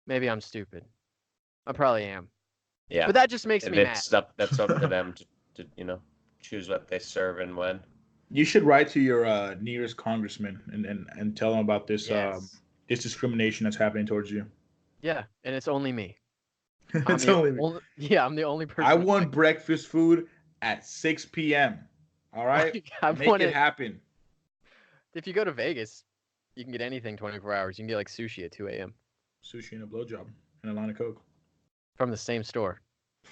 Maybe I'm stupid. I probably am.
Yeah.
But that just makes
And
me mad.
that's up to them to choose what they serve and when.
You should write to your nearest congressman and tell them about this
Yes.
this discrimination that's happening towards you.
Yeah, and it's only me.
It's
I'm the
only me.
Yeah, I'm the only person.
I want breakfast food at 6 p.m. All right,
I
make
want
it
it.
happen.
If you go to Vegas, you can get anything 24 hours. You can get like sushi at 2 a.m.
Sushi and a blowjob and a line of coke
from the same store.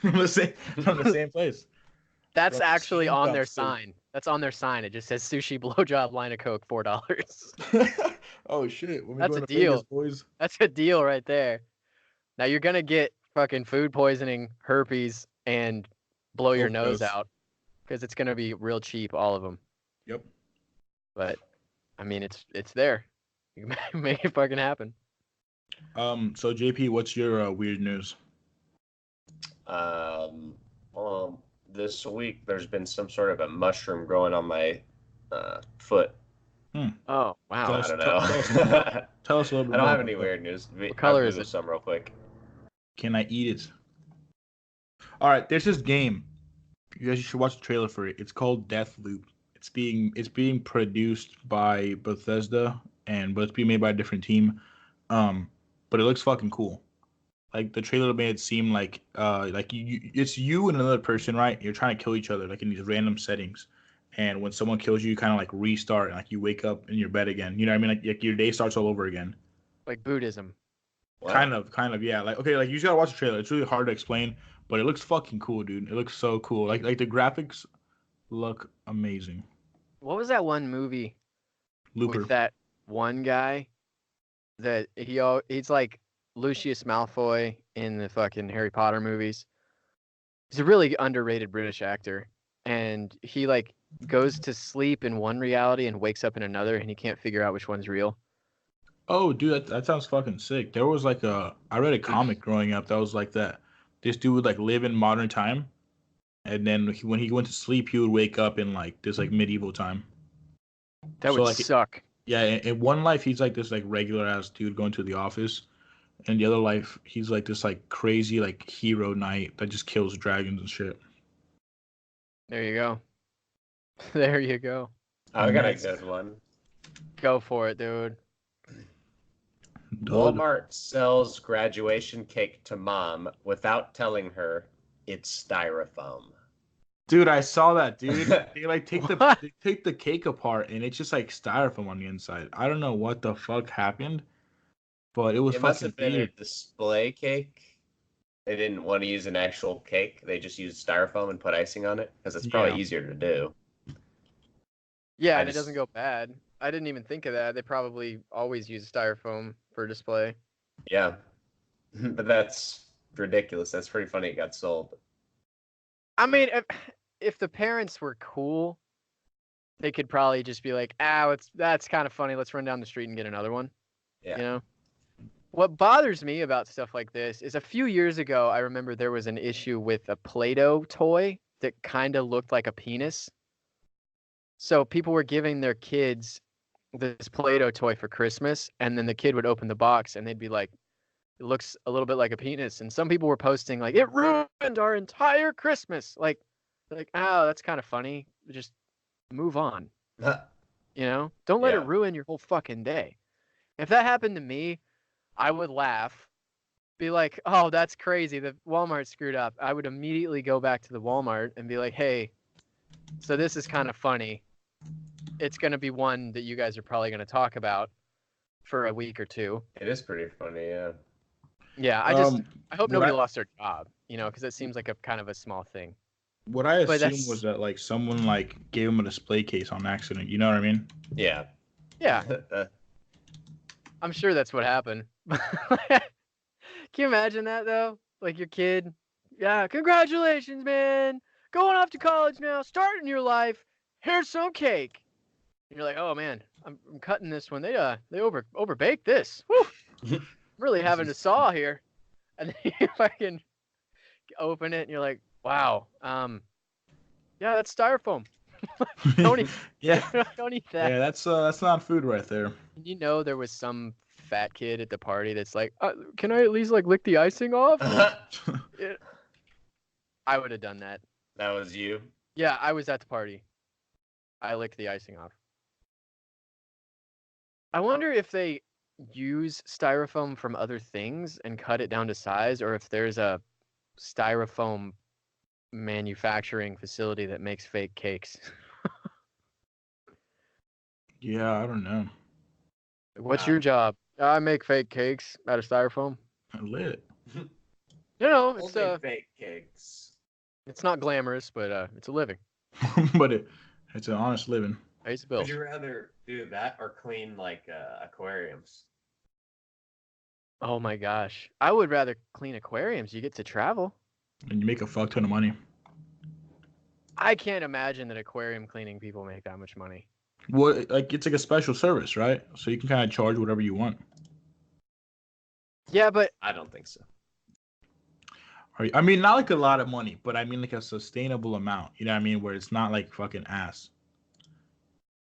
from the same place.
That's
From the
actually
same
on their
dumpster.
sign. That's on their sign. It just says sushi, blowjob, line of coke, $4.
Oh shit! When we
That's
go
a
to
deal.
Vegas, boys.
That's a deal right there. Now you're gonna get fucking food poisoning, herpes, and blow your nose
Overdose.
out because it's gonna be real cheap, all of them.
Yep.
But I mean, it's there. You can make it fucking happen.
So JP, what's your weird news?
Well, this week there's been some sort of a mushroom growing on my foot.
Oh wow.
Tell
I
us-
don't
tell-
know.
Tell us a little bit.
I don't
more
have
about
any
that.
weird news.
What color
I'll
is
Google
it?
some real quick.
Can I eat it? All right, there's this game. You guys should watch the trailer for it. It's called Deathloop. It's being produced by Bethesda, but it's being made by a different team. but it looks fucking cool. Like the trailer made it seem like it's you and another person, right? You're trying to kill each other like in these random settings, and when someone kills you, you kind of like restart and like you wake up in your bed again. You know what I mean? Like your day starts all over again.
Like Buddhism.
What?
Kind of, yeah. Like okay, like you just gotta watch the trailer. It's really hard to explain, but it looks fucking cool, dude. It looks so cool. Like the graphics look amazing.
What was that one movie
Looper.
with that one guy that he's like Lucius Malfoy in the fucking Harry Potter movies. He's a really underrated British actor, and he like goes to sleep in one reality and wakes up in another, and he can't figure out which one's real.
Oh, dude, that sounds fucking sick. There was like I read a comic growing up that was like that. This dude would like live in modern time, and then when he went to sleep, he would wake up in like this like medieval time.
That
So,
would
like,
suck.
Yeah, in one life he's like this like regular ass dude going to the office, and the other life he's like this like crazy like hero knight that just kills dragons and shit.
There you go. There you go.
I got a
Nice.
good one.
Go for it, dude.
Dog.
Walmart sells graduation cake to mom without telling her it's styrofoam.
Dude, I saw that, dude. They like
What?
they take the cake apart and it's just like styrofoam on the inside. I don't know what the fuck happened, but it was
It must
fucking
have been a
weird.
display cake. They didn't want to use an actual cake. They just used styrofoam and put icing on it because it's probably
Yeah.
easier to do.
Yeah,
I
and it
just-
doesn't go bad. I didn't even think of that. They probably always use styrofoam for display.
Yeah. But that's ridiculous. That's pretty funny it got sold.
I mean, if the parents were cool, they could probably just be like, that's kind of funny. Let's run down the street and get another one.
Yeah.
You know? What bothers me about stuff like this is a few years ago, I remember there was an issue with a Play-Doh toy that kind of looked like a penis. So people were giving their kids this Play-Doh toy for Christmas, and then the kid would open the box and they'd be like, it looks a little bit like a penis. And some people were posting like, it ruined our entire Christmas. Like, oh, that's kind of funny. Just move on. You know? Don't let it
Yeah.
ruin your whole fucking day. If that happened to me, I would laugh. Be like, oh, that's crazy. The Walmart screwed up. I would immediately go back to the Walmart and be like, hey, so this is kind of funny. It's going to be one that you guys are probably going to talk about for a week or two.
It is pretty funny, yeah.
Yeah, I hope
what
nobody
I-
lost their job, you know, because it seems like a kind of a small thing.
What I
But
assumed
that's-
was that like someone like gave him a display case on accident. You know what I mean?
Yeah.
Yeah, I'm sure that's what happened. Can you imagine that though? Like your kid, yeah, congratulations, man. Going off to college now, starting your life. Here's some cake. And you're like, oh man, I'm cutting this one. They overbaked this. Woo! Really having to saw here. And then you fucking open it and you're like, wow, yeah, that's styrofoam. Don't eat,
Yeah.
don't eat that.
Yeah, that's not food right there.
You know, there was some fat kid at the party that's like, can I at least like lick the icing off? I would have done that.
That was you.
Yeah, I was at the party. I licked the icing off. I wonder if they use styrofoam from other things and cut it down to size, or if there's a styrofoam manufacturing facility that makes fake cakes.
Yeah, I don't know.
What's your job? I make fake cakes out of styrofoam.
I lit.
You know, it's
Only fake cakes.
it's not glamorous, but it's a living.
But it's an honest living.
Pays the bills.
Would you rather do that or clean like aquariums?
Oh my gosh. I would rather clean aquariums. You get to travel.
And you make a fuck ton of money.
I can't imagine that aquarium cleaning people make that much money.
Well, like it's like a special service, right? So you can kind of charge whatever you want.
Yeah, but
I don't think so.
I mean, not like a lot of money, but I mean like a sustainable amount. You know what I mean? Where it's not like fucking ass.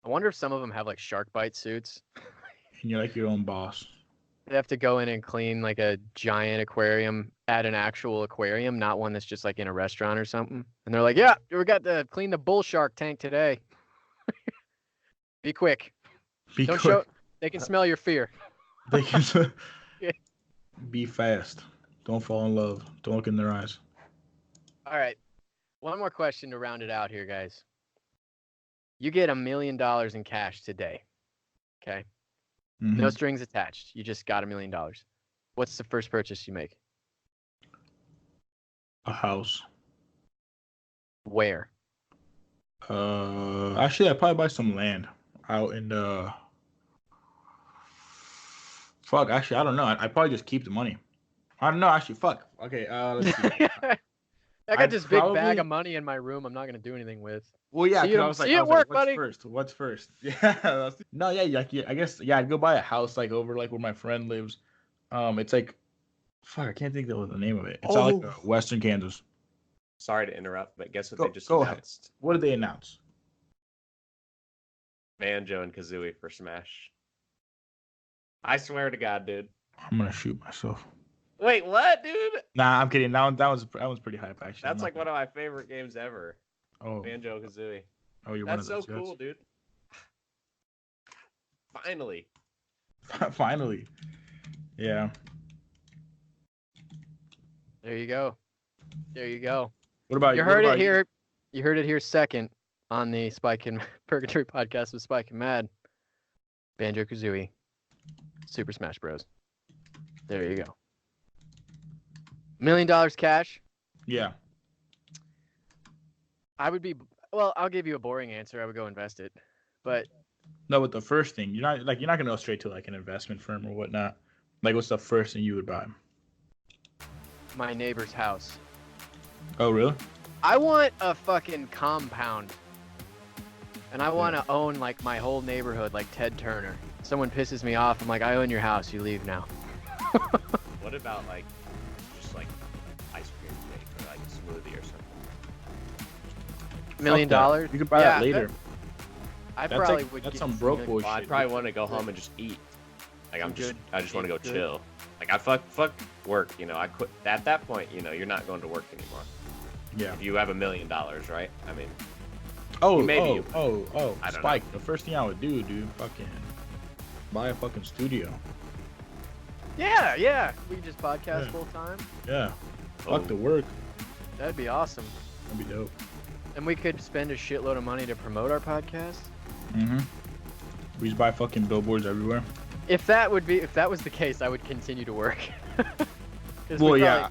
I wonder if some of them have like shark bite suits.
And you're like your own boss.
They have to go in and clean like a giant aquarium at an actual aquarium, not one that's just like in a restaurant or something. And they're like, yeah, we got to clean the bull shark tank today. Be quick.
Be
Don't
quick.
show. They can smell your fear.
They can, Be fast. Don't fall in love. Don't look in their eyes.
All right. One more question to round it out here, guys. You get $1 million in cash today. Okay. No
Mhm.
strings attached. You just got $1 million. What's the first purchase you make?
A house.
Where?
Actually, I'd probably buy some land out in the. Fuck. Actually, I don't know. I'd probably just keep the money. I don't know. Actually, fuck. Okay. Let's see.
I got
I'd
this big bag
probably-
of money in my room. I'm not gonna do anything with.
Well, yeah,
See
because
you-
I was like,
see you at work,
what's
buddy.
first? What's first? Yeah. No, yeah, like, yeah. I guess, yeah. I'd go buy a house like over like where my friend lives. It's like, fuck. I can't think of the name of it. It's out like Western Kansas.
Sorry to interrupt, but guess what
Go-
they just
go ahead.
announced?
What did they announce?
Banjo and Kazooie for Smash. I swear to God, dude.
I'm gonna shoot myself.
Wait, what, dude?
Nah, I'm kidding. That was pretty hype actually.
That's like one of my favorite games ever.
Oh,
Banjo Kazooie.
oh, you're
That's
one of
so
those
cool, dude. Finally.
guys. Finally. Yeah.
There you go. There you go.
What about
You
What
heard
about
it here. You heard it here second on the Spike and Purgatory podcast with Spike and Mad. Banjo Kazooie, Super Smash Bros. There you go. $1 million cash.
Yeah.
I would be. Well, I'll give you a boring answer. I would go invest it. But
No, but the first thing you're not gonna go straight to like an investment firm or whatnot. Like, what's the first thing you would buy?
my neighbor's house.
Oh, really?
I want a fucking compound. And I want to own like my whole neighborhood like Ted Turner. Someone pisses me off, I'm like, I own your house, you leave now.
What about like just like ice cream cake or like a smoothie or something?
$1 million?
Fuck that. You could buy that later.
I
That's
probably
like-
would
that's
get
some broke boy
Well, I'd
shit.
probably want to go home and just eat. Like I just want to go
Good.
chill. Like I fuck work, you know. I quit at that point. You know, you're not going to work anymore.
Yeah.
If you have $1 million, right? I mean,
Oh,
Maybe I don't
Spike. The first thing I would do, dude, fucking buy a fucking studio.
Yeah. We could just podcast
Yeah.
full time.
Yeah.
oh,
Fuck the work.
That'd be awesome.
That'd be dope.
And we could spend a shitload of money to promote our podcast.
Mm-hmm. We just buy fucking billboards everywhere.
If that was the case, I would continue to work. 'Cause
Well,
we
yeah.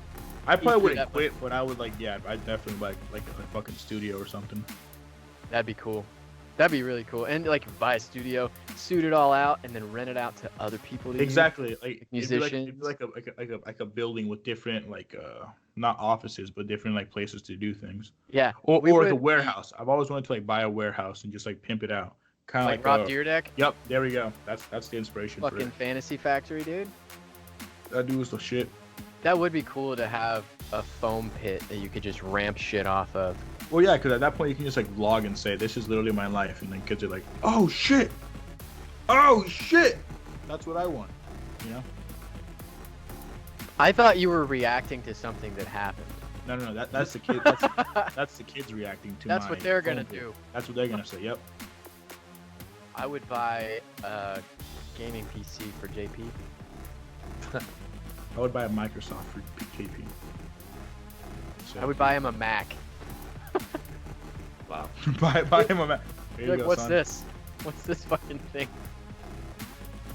I
eat
probably
through
wouldn't
that
quit, but I would I'd definitely buy like a fucking studio or something.
That'd be cool. That'd be really cool. And like buy a studio, suit it all out, and then rent it out to other people to use.
Exactly. Like
musicians.
It'd be like a building with different like not offices but different like places to do things.
Yeah.
Or
we
like a
would-
warehouse. I've always wanted to like buy a warehouse and just like pimp it out. Kind of
Like
like
Rob Deerdeck,
Yep, there we go. That's the inspiration for
fucking
it.
Fantasy Factory, dude.
That dude was the shit.
That would be cool to have a foam pit that you could just ramp shit off of.
Well, yeah, because at that point you can just like vlog and say, "This is literally my life," and then kids are like, "Oh shit, oh shit." That's what I want, you know.
I thought you were reacting to something that happened.
No, that's the kid. That's the kids reacting to.
That's
my
what they're gonna
phone pit.
do.
That's what they're gonna say. Yep.
I would buy a gaming PC for JP.
I would buy a Microsoft for JP. So,
I would buy him a Mac.
wow.
buy him a Mac. There you
Like,
go,
what's
son.
this? What's this fucking thing?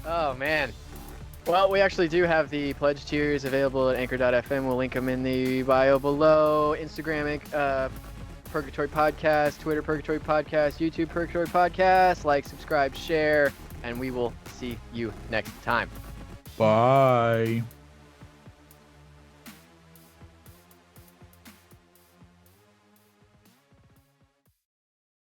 Oh man. Well, we actually do have the pledge tiers available at anchor.fm. We'll link them in the bio below. Instagram, Purgatory Podcast, Twitter, Purgatory Podcast, YouTube, Purgatory Podcast. Like, subscribe, share, and we will see you next time.
Bye.